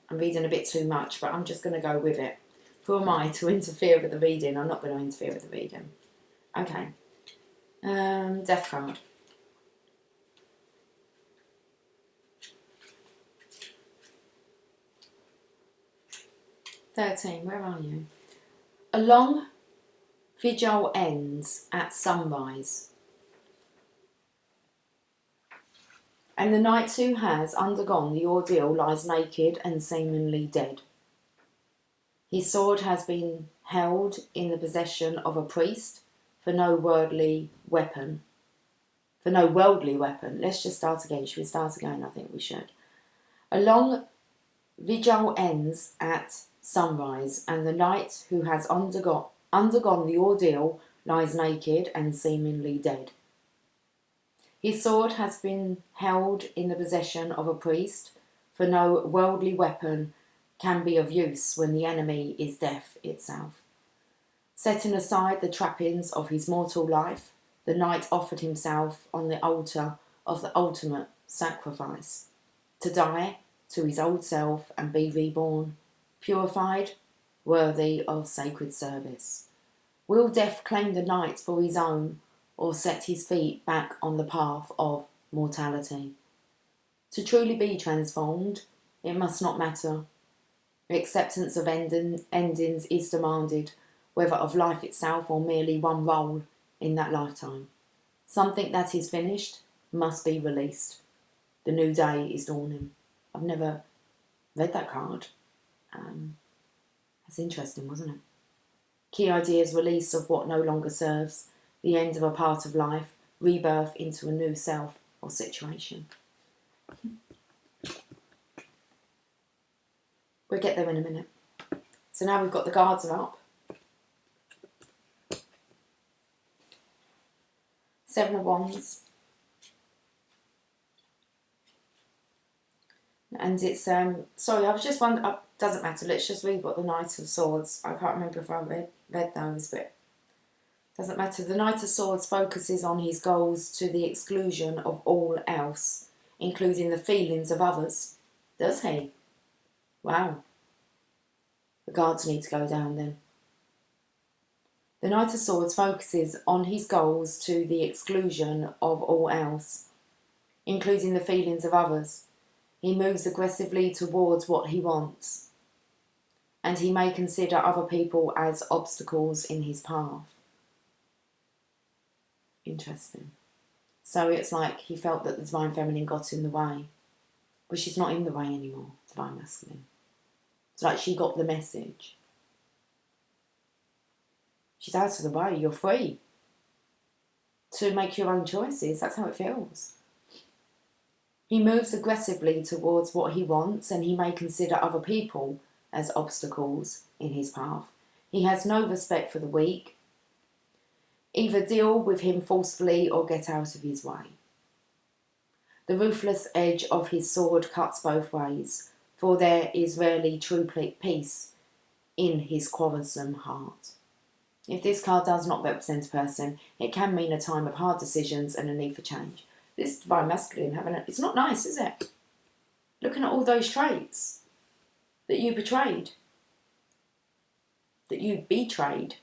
Speaker 1: I'm reading a bit too much, but I'm just going to go with it. Who am I to interfere with the reading? I'm not going to interfere with the reading. Okay. Death card. Where are you? A long vigil ends at sunrise. And the knight who has undergone the ordeal lies naked and seemingly dead. His sword has been held in the possession of a priest for no worldly weapon. Let's just start again. Should we start again? I think we should. A long vigil ends at sunrise, and the knight who has undergone the ordeal lies naked and seemingly dead. His sword has been held in the possession of a priest, for no worldly weapon can be of use when the enemy is death itself. Setting aside the trappings of his mortal life, the knight offered himself on the altar of the ultimate sacrifice, to die to his old self and be reborn, purified, worthy of sacred service. Will death claim the knight for his own, or set his feet back on the path of mortality? To truly be transformed, it must not matter. Acceptance of endings is demanded, whether of life itself or merely one role in that lifetime. Something that is finished must be released. The new day is dawning. I've never read that card. That's interesting, wasn't it? Key ideas: release of what no longer serves, the end of a part of life, rebirth into a new self or situation. We'll get there in a minute. So now we've got the guards are up. Seven of Wands. And it's, sorry, I was just wondering, doesn't matter, let's just read what the Knight of Swords, I can't remember if I read those, but doesn't matter. The Knight of Swords focuses on his goals to the exclusion of all else, including the feelings of others. Does he? Wow. The guards need to go down then. The Knight of Swords focuses on his goals to the exclusion of all else, including the feelings of others. He moves aggressively towards what he wants, and he may consider other people as obstacles in his path. Interesting. So it's like he felt that the Divine Feminine got in the way, but she's not in the way anymore, Divine Masculine. It's like she got the message. She's out of the way. You're free to make your own choices. That's how it feels. He moves aggressively towards what he wants, and he may consider other people as obstacles in his path. He has no respect for the weak. Either deal with him forcefully or get out of his way. The ruthless edge of his sword cuts both ways, for there is rarely true peace in his quarrelsome heart. If this card does not represent a person, it can mean a time of hard decisions and a need for change. This Divine Masculine, it's not nice, is it? Looking at all those traits that you betrayed, that you betrayed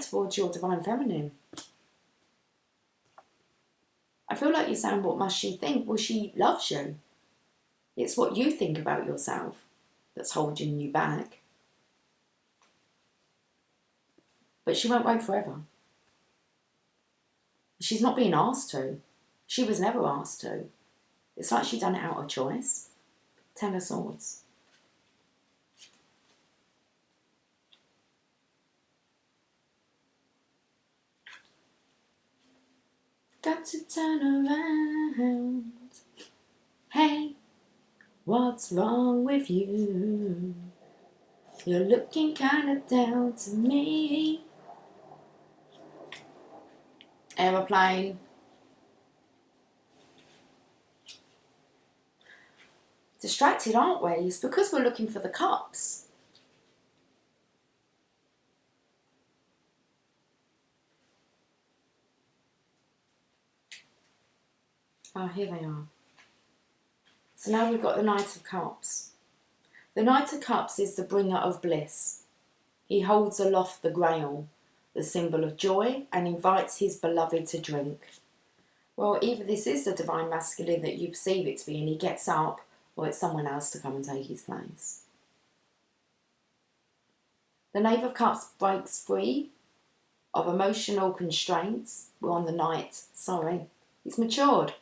Speaker 1: towards your Divine Feminine. I feel like you're saying, what must she think? Well, she loves you. It's what you think about yourself that's holding you back. But she won't wait forever. She's not being asked to. She was never asked to. It's like she done it out of choice. Ten of Swords. Got to turn around. Hey, what's wrong with you? You're looking kind of down to me. Aeroplane. Distracted, aren't we? It's because we're looking for the cups. Oh, here they are. So now we've got the Knight of Cups. The Knight of Cups is the bringer of bliss. He holds aloft the grail, the symbol of joy, and invites his beloved to drink. Well, either this is the Divine Masculine that you perceive it to be and he gets up, or it's someone else to come and take his place. The Knave of Cups breaks free of emotional constraints. We're on the Knight, sorry. He's matured.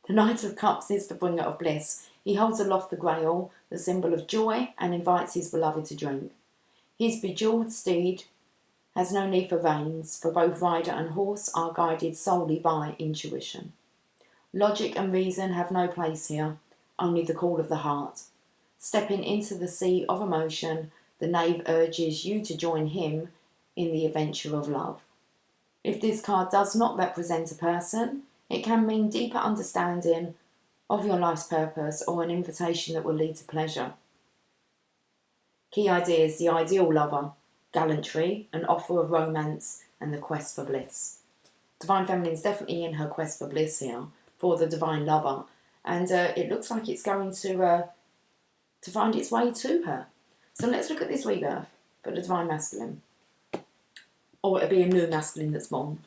Speaker 1: The Knight of Cups is the bringer of bliss. He holds aloft the grail, the symbol of joy, and invites his beloved to drink. His bejewelled steed has no need for reins, for both rider and horse are guided solely by intuition. Logic and reason have no place here, only the call of the heart. Stepping into the sea of emotion, the knave urges you to join him in the adventure of love. If this card does not represent a person, it can mean deeper understanding of your life's purpose or an invitation that will lead to pleasure. Key ideas: the ideal lover, gallantry, an offer of romance, and the quest for bliss. Divine Feminine is definitely in her quest for bliss here, for the divine lover, and it looks like it's going to find its way to her. So let's look at this rebirth for the Divine Masculine. Or it'll be a new masculine that's born.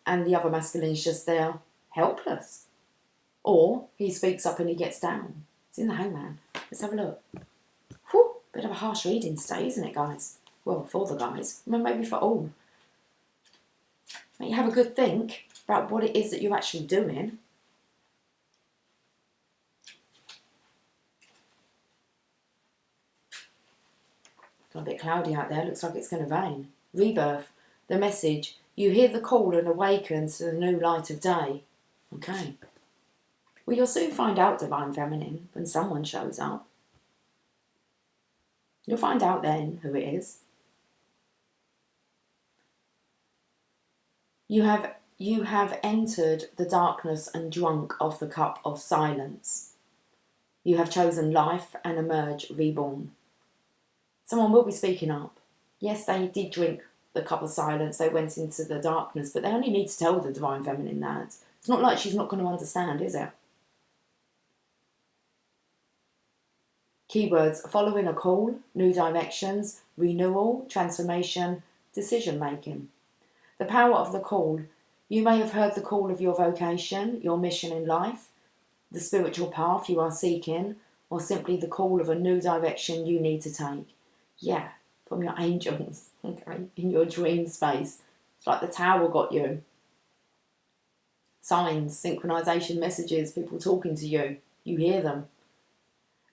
Speaker 1: And the other masculine is just there, helpless. Or he speaks up and he gets down. It's in the Hangman. Let's have a look. Whew, bit of a harsh reading today, isn't it, guys? Well, for the guys, maybe for all. You have a good think about what it is that you're actually doing. Got a bit cloudy out there. Looks like it's going to rain. Rebirth. The message. You hear the call and awaken to the new light of day. Okay. Well, you'll soon find out, Divine Feminine, when someone shows up. You'll find out then who it is. You have entered the darkness and drunk of the cup of silence. You have chosen life and emerge reborn. Someone will be speaking up. Yes, they did drink the cup of silence. They went into the darkness, but they only need to tell the Divine Feminine that. It's not like she's not going to understand, is it? Keywords: following a call, new directions, renewal, transformation, decision making. The power of the call. You may have heard the call of your vocation, your mission in life, the spiritual path you are seeking, or simply the call of a new direction you need to take. Yeah, from your angels, okay, in your dream space. It's like the tower got you. Signs, synchronization messages, people talking to you. You hear them.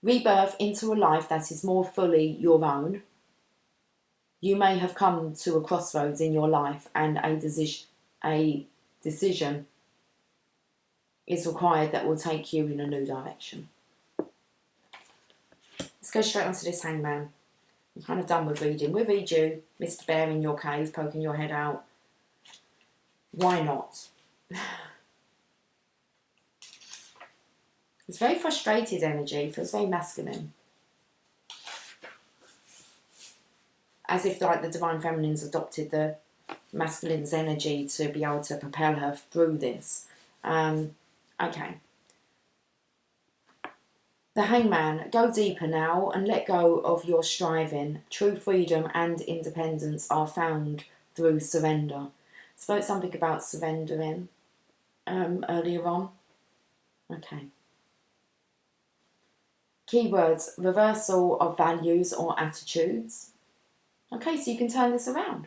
Speaker 1: Rebirth into a life that is more fully your own. You may have come to a crossroads in your life and a decision is required that will take you in a new direction. Let's go straight onto this Hangman. I'm kind of done with reading. We'll read you, Mr. Bear in your cave, poking your head out. Why not? It's very frustrated energy, feels very masculine. As if like the Divine Feminine's adopted the masculine's energy to be able to propel her through this. Okay. The Hangman, go deeper now and let go of your striving. True freedom and independence are found through surrender. Spoke something about surrendering earlier on. Okay. Keywords: reversal of values or attitudes. Okay, so you can turn this around.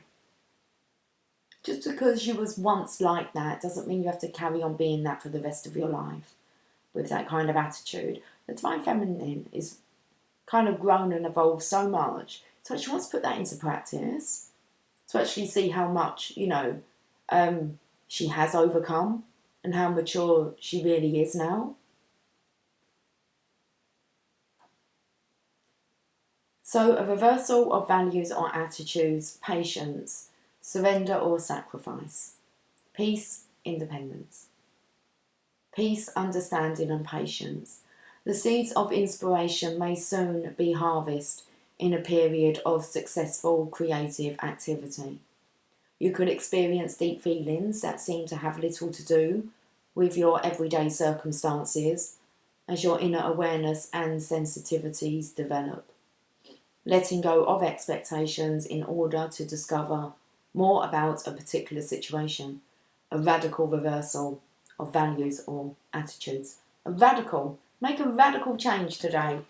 Speaker 1: Just because you was once like that doesn't mean you have to carry on being that for the rest of your life with that kind of attitude. The Divine Feminine is kind of grown and evolved so much. So she wants to put that into practice to actually see how much, she has overcome and how mature she really is now. So a reversal of values or attitudes, patience, surrender or sacrifice, peace, independence, peace, understanding and patience. The seeds of inspiration may soon be harvested in a period of successful creative activity. You could experience deep feelings that seem to have little to do with your everyday circumstances as your inner awareness and sensitivities develop. Letting go of expectations in order to discover more about a particular situation. A radical reversal of values or attitudes. Make a radical change today.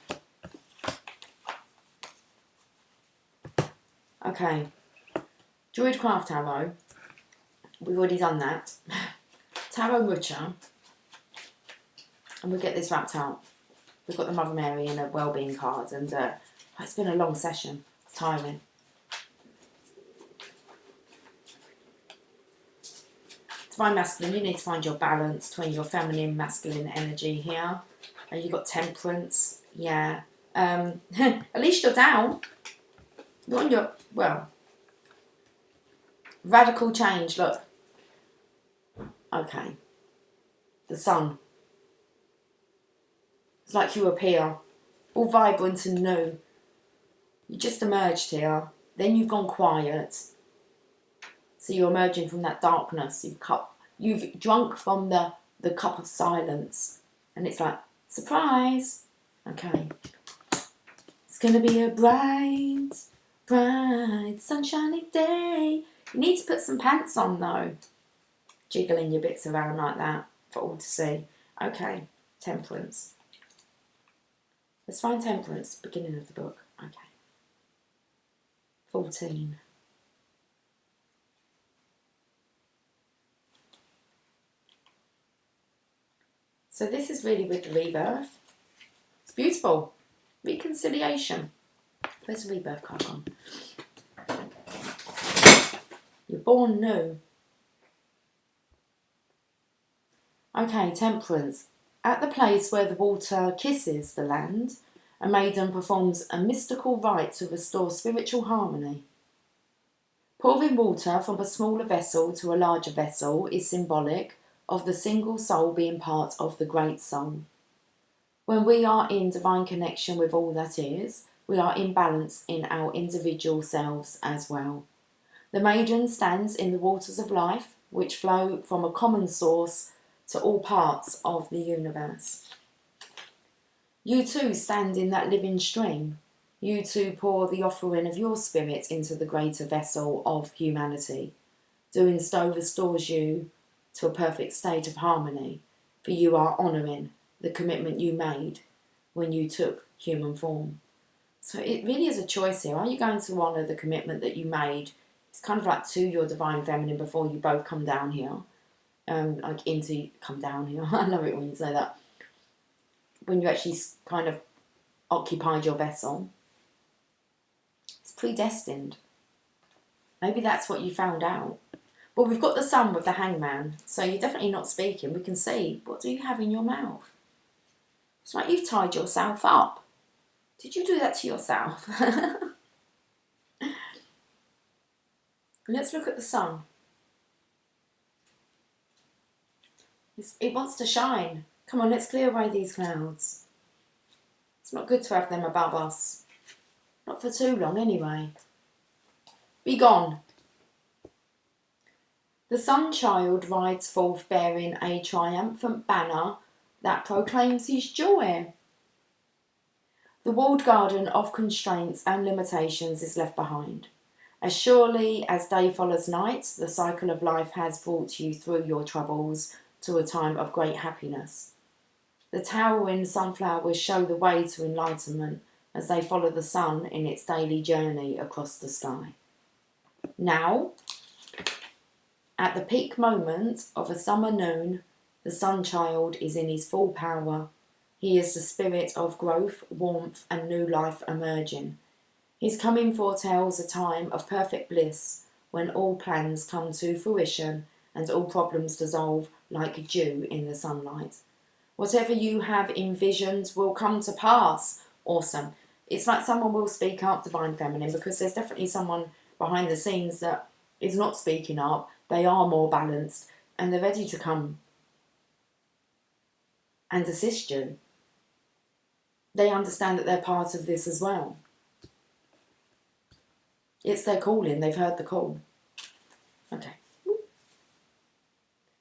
Speaker 1: Okay. Druidcraft Tarot. We've already done that. Tarot Mucha. And we'll get this wrapped up. We've got the Mother Mary and a Wellbeing card, and it's been a long session. It's tiring. Divine Masculine, you need to find your balance between your feminine, masculine energy here. You've got Temperance. Yeah. At least you're down. You're on your, radical change, look. Okay. The Sun. It's like you appear all vibrant and new. You just emerged here. Then you've gone quiet. So you're emerging from that darkness. You've drunk from the cup of silence. And it's like, surprise. Okay. It's going to be a bright, sunshiny day. You need to put some pants on though. Jiggling your bits around like that for all to see. Okay. Temperance. Let's find Temperance, beginning of the book. Okay. 14. So this is really with the rebirth. It's beautiful. Reconciliation. Where's the rebirth card gone? You're born new. Okay, Temperance. At the place where the water kisses the land, a maiden performs a mystical rite to restore spiritual harmony. Pouring water from a smaller vessel to a larger vessel is symbolic of the single soul being part of the great soul. When we are in divine connection with all that is, we are in balance in our individual selves as well. The maiden stands in the waters of life, which flow from a common source to all parts of the universe. You too stand in that living stream. You too pour the offering of your spirit into the greater vessel of humanity. Doing so restores you to a perfect state of harmony, for you are honouring the commitment you made when you took human form. So it really is a choice here. Are you going to honour the commitment that you made? It's kind of like to your divine feminine before you both come down here. Come down here. I love it when you say that. When you actually kind of occupied your vessel. It's predestined. Maybe that's what you found out. Well, we've got the sun with the hangman, so you're definitely not speaking. We can see, what do you have in your mouth? It's like you've tied yourself up. Did you do that to yourself? Let's look at the sun. It wants to shine. Come on, let's clear away these clouds. It's not good to have them above us. Not for too long, anyway. Be gone. The Sun Child rides forth bearing a triumphant banner that proclaims his joy. The walled garden of constraints and limitations is left behind. As surely as day follows night, the cycle of life has brought you through your troubles to a time of great happiness. The towering sunflowers show the way to enlightenment as they follow the sun in its daily journey across the sky. Now, at the peak moment of a summer noon, the Sun Child is in his full power. He is the spirit of growth, warmth, and new life emerging. His coming foretells a time of perfect bliss when all plans come to fruition and all problems dissolve like dew in the sunlight. Whatever you have envisioned will come to pass. Awesome. It's like someone will speak up, Divine Feminine, because there's definitely someone behind the scenes that is not speaking up. They are more balanced and they're ready to come and assist you. They understand that they're part of this as well. It's their calling. They've heard the call. Okay.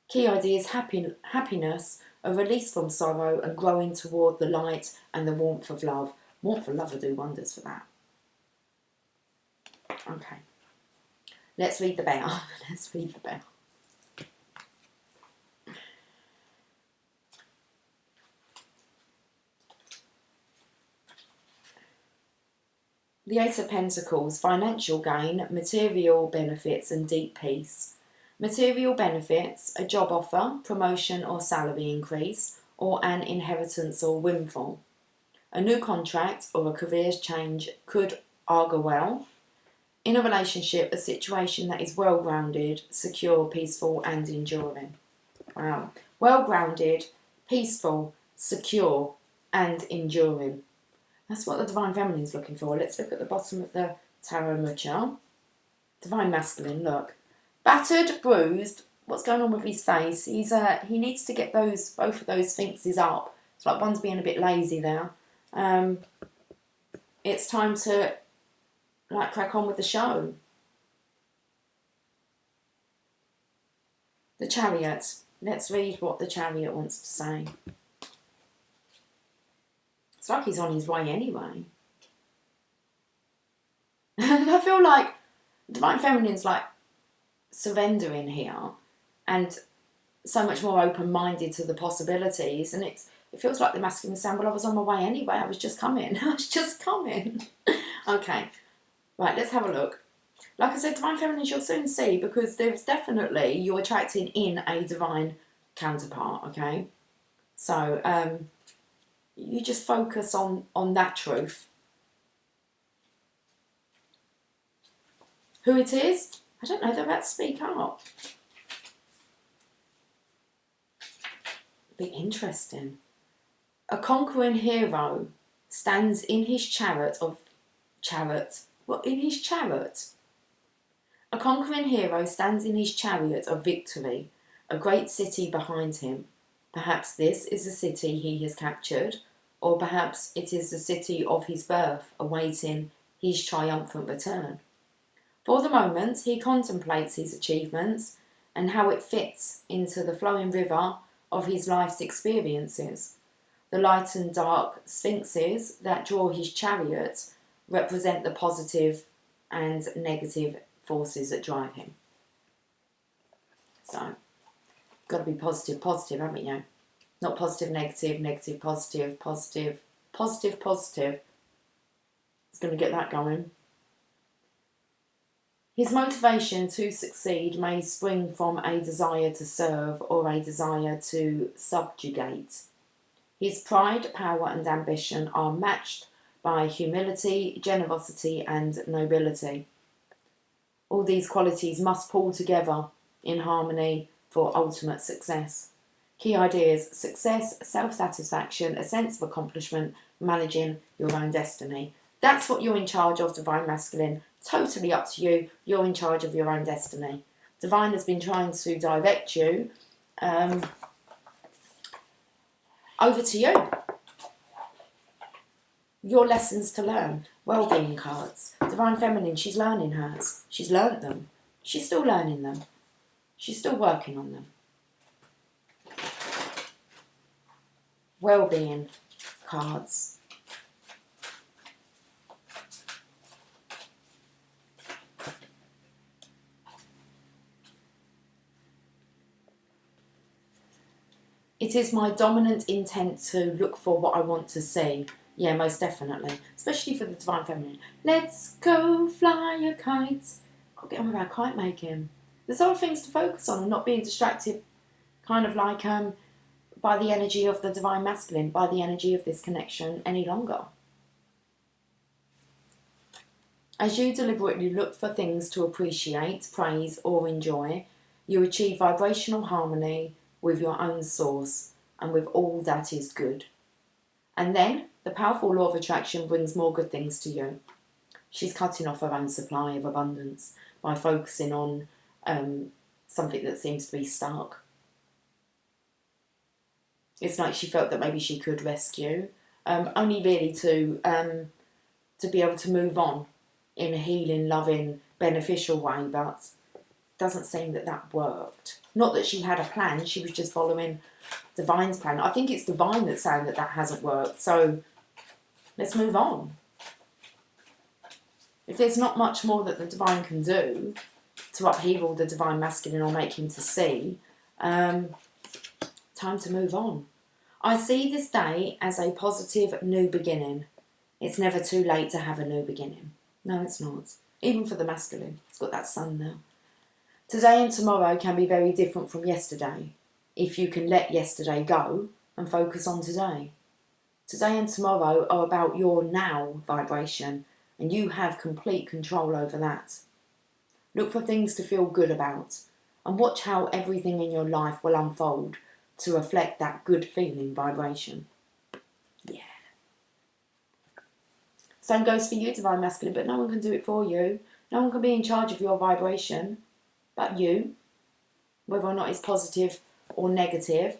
Speaker 1: Key idea is happiness, a release from sorrow and growing toward the light and the warmth of love. Warmth of love will do wonders for that. Okay. Let's read the bell. Let's read the bell. The Ace of Pentacles, financial gain, material benefits and deep peace. Material benefits, a job offer, promotion or salary increase, or an inheritance or windfall. A new contract or a career change could augur well. In a relationship, a situation that is well-grounded, secure, peaceful and enduring. Wow. Well-grounded, peaceful, secure and enduring. That's what the Divine Feminine is looking for. Let's look at the bottom of the Tarot Mucha. Divine Masculine, look. Battered, bruised. What's going on with his face? He needs to get both of those sphinxes up. It's like one's being a bit lazy there. It's time to crack on with the show. The Chariot. Let's read what the Chariot wants to say. It's like he's on his way anyway. I feel like Divine Feminine's like surrendering here and so much more open-minded to the possibilities, and it feels like the masculine saying, well, I was on my way anyway, I was just coming. I was just coming. Okay, right, let's have a look. Like I said, Divine Feminine, you'll soon see, because there's definitely, you're attracting in a divine counterpart, okay? So, you just focus on that truth. Who it is? I don't know, they're about to speak up. Be interesting. A conquering hero stands in his chariot. A conquering hero stands in his chariot of victory, a great city behind him. Perhaps this is the city he has captured, or perhaps it is the city of his birth awaiting his triumphant return. For the moment, he contemplates his achievements and how it fits into the flowing river of his life's experiences. The light and dark sphinxes that draw his chariot represent the positive and negative forces that drive him. So, got to be positive, positive, haven't you? Not positive, negative, negative, positive, positive, positive, positive. It's going to get that going. His motivation to succeed may spring from a desire to serve or a desire to subjugate. His pride, power and ambition are matched by humility, generosity and nobility. All these qualities must pull together in harmony for ultimate success. Key ideas: success, self-satisfaction, a sense of accomplishment, managing your own destiny. That's what you're in charge of, Divine Masculine. Totally up to you. You're in charge of your own destiny. Divine has been trying to direct you over to you. Your lessons to learn. Well-being cards. Divine Feminine, she's learning hers. She's learnt them. She's still learning them. She's still working on them. Well-being cards. It is my dominant intent to look for what I want to see. Yeah, most definitely. Especially for the Divine Feminine. Let's go fly a kite. Got to get on with our kite making. There's other things to focus on and not being distracted kind of like by the energy of the Divine Masculine, by the energy of this connection any longer. As you deliberately look for things to appreciate, praise or enjoy, you achieve vibrational harmony with your own source and with all that is good. And then the powerful law of attraction brings more good things to you. She's cutting off her own supply of abundance by focusing on something that seems to be stuck. It's like she felt that maybe she could rescue, only really to be able to move on in a healing, loving, beneficial way, but doesn't seem that worked. Not that she had a plan, she was just following Divine's plan. I think it's Divine that's saying that hasn't worked, so let's move on. If there's not much more that the Divine can do to upheaval the Divine Masculine or make him to see, time to move on. I see this day as a positive new beginning. It's never too late to have a new beginning. No, it's not. Even for the masculine. It's got that sun now. Today and tomorrow can be very different from yesterday if you can let yesterday go and focus on today. Today and tomorrow are about your now vibration and you have complete control over that. Look for things to feel good about and watch how everything in your life will unfold to reflect that good feeling vibration. Yeah. Same goes for you, Divine Masculine, but no one can do it for you. No one can be in charge of your vibration but you, whether or not it's positive or negative.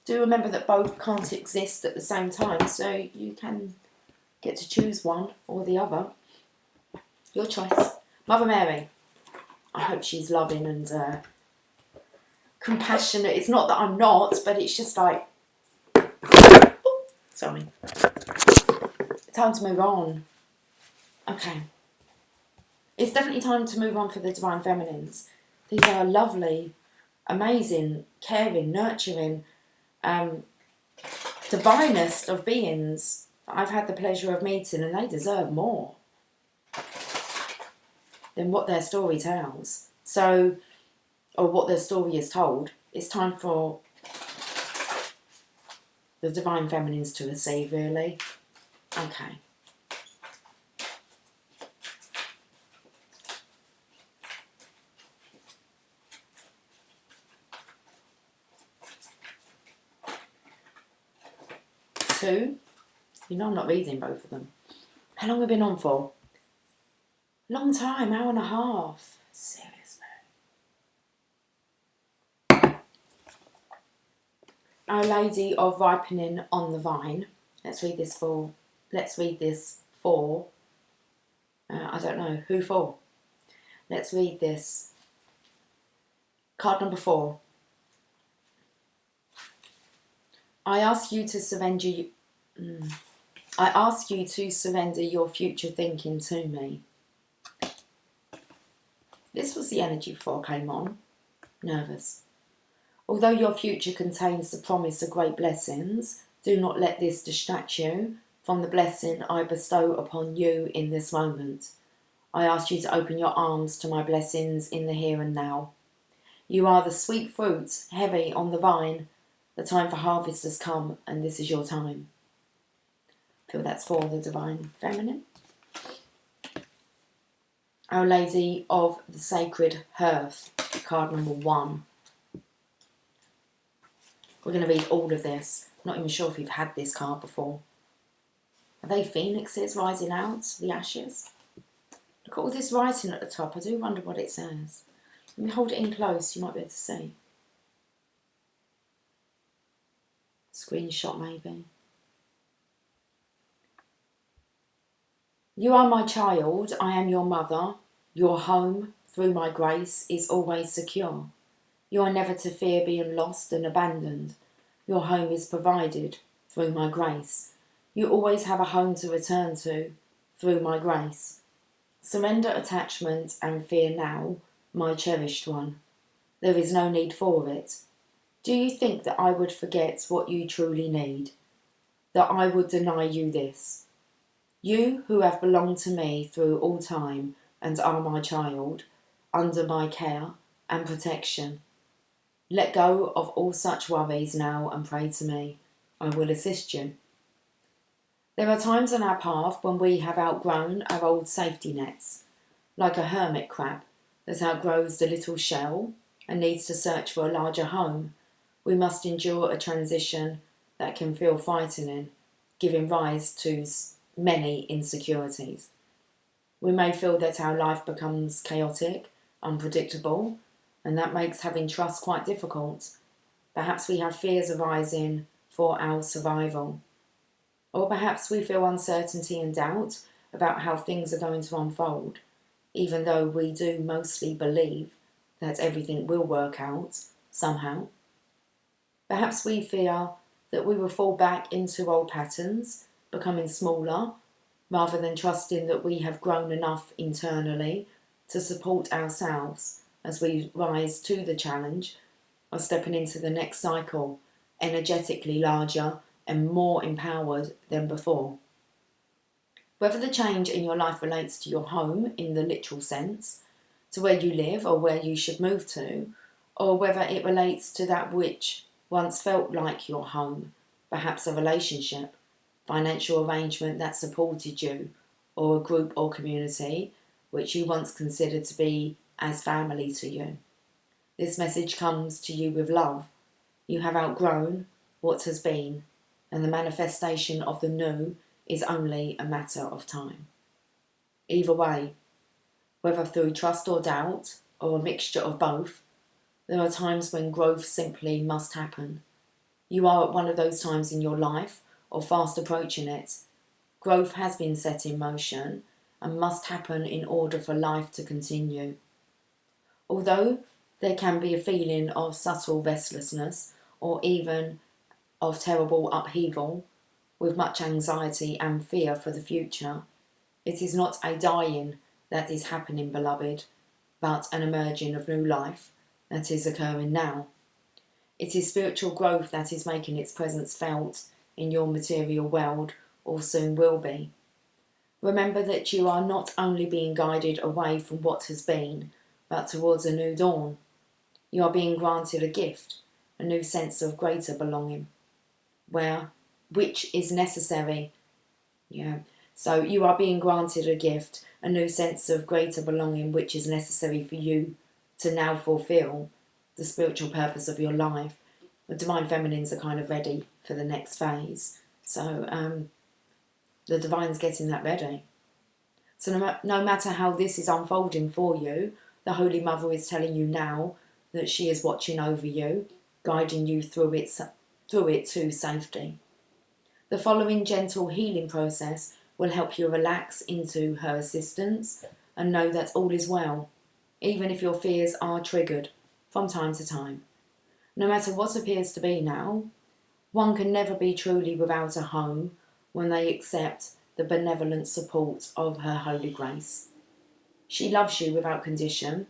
Speaker 1: Do remember that both can't exist at the same time, so you can get to choose one or the other. Your choice. Mother Mary, I hope she's loving and compassionate. It's not that I'm not, but it's just like, oh, sorry. Time to move on. Okay. It's definitely time to move on for the Divine Feminines. These are lovely, amazing, caring, nurturing, divinest of beings that I've had the pleasure of meeting, and they deserve more than what their story tells. So, or what their story is told. It's time for the Divine Feminines to receive, really. Okay. Two. You know I'm not reading both of them. How long have we been on for? Long time, hour and a half. Seriously. Our Lady of Ripening on the Vine. Let's read this for. I don't know who for. Let's read this. Card number 4. I ask you to surrender your future thinking to me. This was the energy before I came on. Nervous. Although your future contains the promise of great blessings, do not let this distract you from the blessing I bestow upon you in this moment. I ask you to open your arms to my blessings in the here and now. You are the sweet fruit, heavy on the vine. The time for harvest has come, and this is your time. I feel that's for the Divine Feminine. Our Lady of the Sacred Hearth, card number 1. We're going to read all of this. I'm not even sure if you've had this card before. Are they phoenixes rising out of the ashes? Look at all this writing at the top. I do wonder what it says. Let me hold it in close. You might be able to see. Screenshot maybe. You are my child. I am your mother. Your home, through my grace, is always secure. You are never to fear being lost and abandoned. Your home is provided through my grace. You always have a home to return to through my grace. Surrender attachment and fear now, my cherished one. There is no need for it. Do you think that I would forget what you truly need? That I would deny you this? You who have belonged to me through all time and are my child, under my care and protection. Let go of all such worries now and pray to me. I will assist you. There are times on our path when we have outgrown our old safety nets, like a hermit crab that outgrows the little shell and needs to search for a larger home. We must endure a transition that can feel frightening, giving rise to many insecurities. We may feel that our life becomes chaotic, unpredictable, and that makes having trust quite difficult. Perhaps we have fears arising for our survival. Or perhaps we feel uncertainty and doubt about how things are going to unfold, even though we do mostly believe that everything will work out somehow. Perhaps we fear that we will fall back into old patterns, becoming smaller, rather than trusting that we have grown enough internally to support ourselves as we rise to the challenge of stepping into the next cycle, energetically larger and more empowered than before. Whether the change in your life relates to your home in the literal sense, to where you live or where you should move to, or whether it relates to that which once felt like your home, perhaps a relationship, financial arrangement that supported you, or a group or community which you once considered to be as family to you. This message comes to you with love. You have outgrown what has been, and the manifestation of the new is only a matter of time. Either way, whether through trust or doubt, or a mixture of both, there are times when growth simply must happen. You are at one of those times in your life, or fast approaching it. Growth has been set in motion and must happen in order for life to continue. Although there can be a feeling of subtle restlessness or even of terrible upheaval, with much anxiety and fear for the future, it is not a dying that is happening, beloved, but an emerging of new life that is occurring now. It is spiritual growth that is making its presence felt in your material world, or soon will be. Remember that you are not only being guided away from what has been, but towards a new dawn. You are being granted a gift, a new sense of greater belonging, which is necessary. So you are being granted a gift, a new sense of greater belonging, which is necessary for you to now fulfill the spiritual purpose of your life. The Divine Feminines are kind of ready for the next phase. So the Divine's getting that ready. So no matter how this is unfolding for you, the Holy Mother is telling you now that she is watching over you, guiding you through it to safety. The following gentle healing process will help you relax into her assistance and know that all is well, even if your fears are triggered from time to time. No matter what appears to be now, One can never be truly without a home when they accept the benevolent support of her Holy Grace. She loves you without condition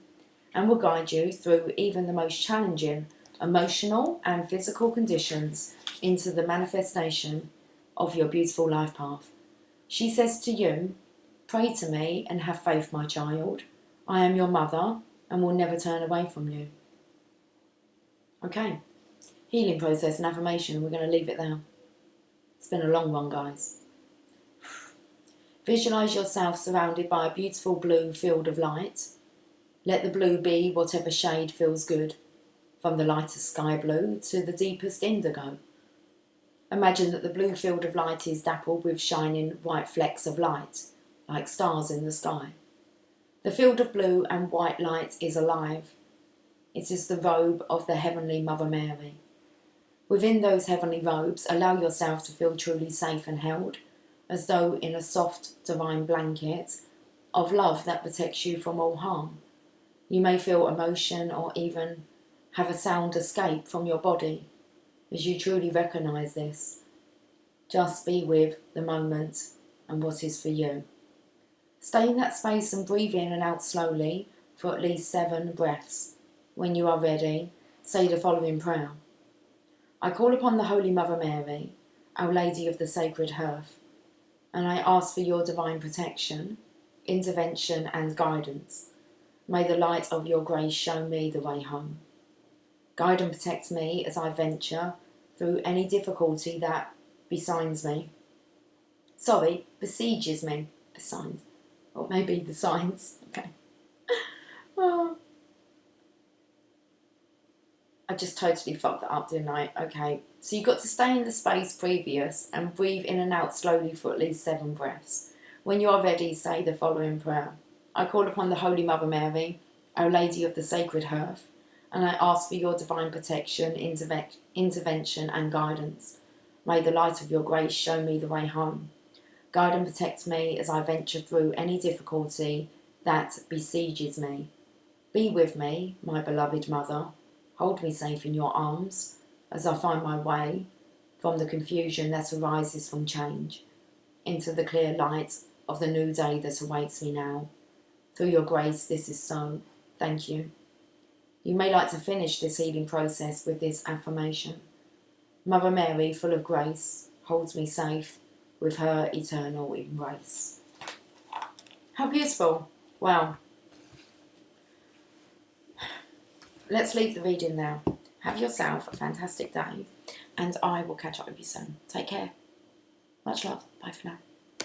Speaker 1: and will guide you through even the most challenging emotional and physical conditions into the manifestation of your beautiful life path. She says to you, pray to me and have faith, my child. I am your mother and will never turn away from you. Okay, healing process and affirmation, we're going to leave it there. It's been a long one, guys. Visualise yourself surrounded by a beautiful blue field of light. Let the blue be whatever shade feels good, from the lightest sky blue to the deepest indigo. Imagine that the blue field of light is dappled with shining white flecks of light, like stars in the sky. The field of blue and white light is alive. It is the robe of the Heavenly Mother Mary. Within those heavenly robes, allow yourself to feel truly safe and held, as though in a soft, divine blanket of love that protects you from all harm. You may feel emotion or even have a sound escape from your body as you truly recognise this. Just be with the moment and what is for you. Stay in that space and breathe in and out slowly for at least 7 breaths. When you are ready, say the following prayer. I call upon the Holy Mother Mary, Our Lady of the Sacred Hearth, and I ask for your divine protection, intervention and guidance. May the light of your grace show me the way home. Guide and protect me as I venture through any difficulty that besieges me. Besides. Or maybe the signs. Okay. Oh. I just totally fucked that up, didn't I? Okay. So you've got to stay in the space previous and breathe in and out slowly for at least 7 breaths. When you are ready, say the following prayer. I call upon the Holy Mother Mary, Our Lady of the Sacred Hearth, and I ask for your divine protection, intervention and guidance. May the light of your grace show me the way home. Guide and protect me as I venture through any difficulty that besieges me. Be with me, my beloved Mother. Hold me safe in your arms as I find my way from the confusion that arises from change into the clear light of the new day that awaits me now. Through your grace, this is so. Thank you. You may like to finish this healing process with this affirmation. Mother Mary, full of grace, holds me safe with her eternal embrace. How beautiful. Wow. Let's leave the reading now. Have yourself a fantastic day, and I will catch up with you soon. Take care. Much love. Bye for now.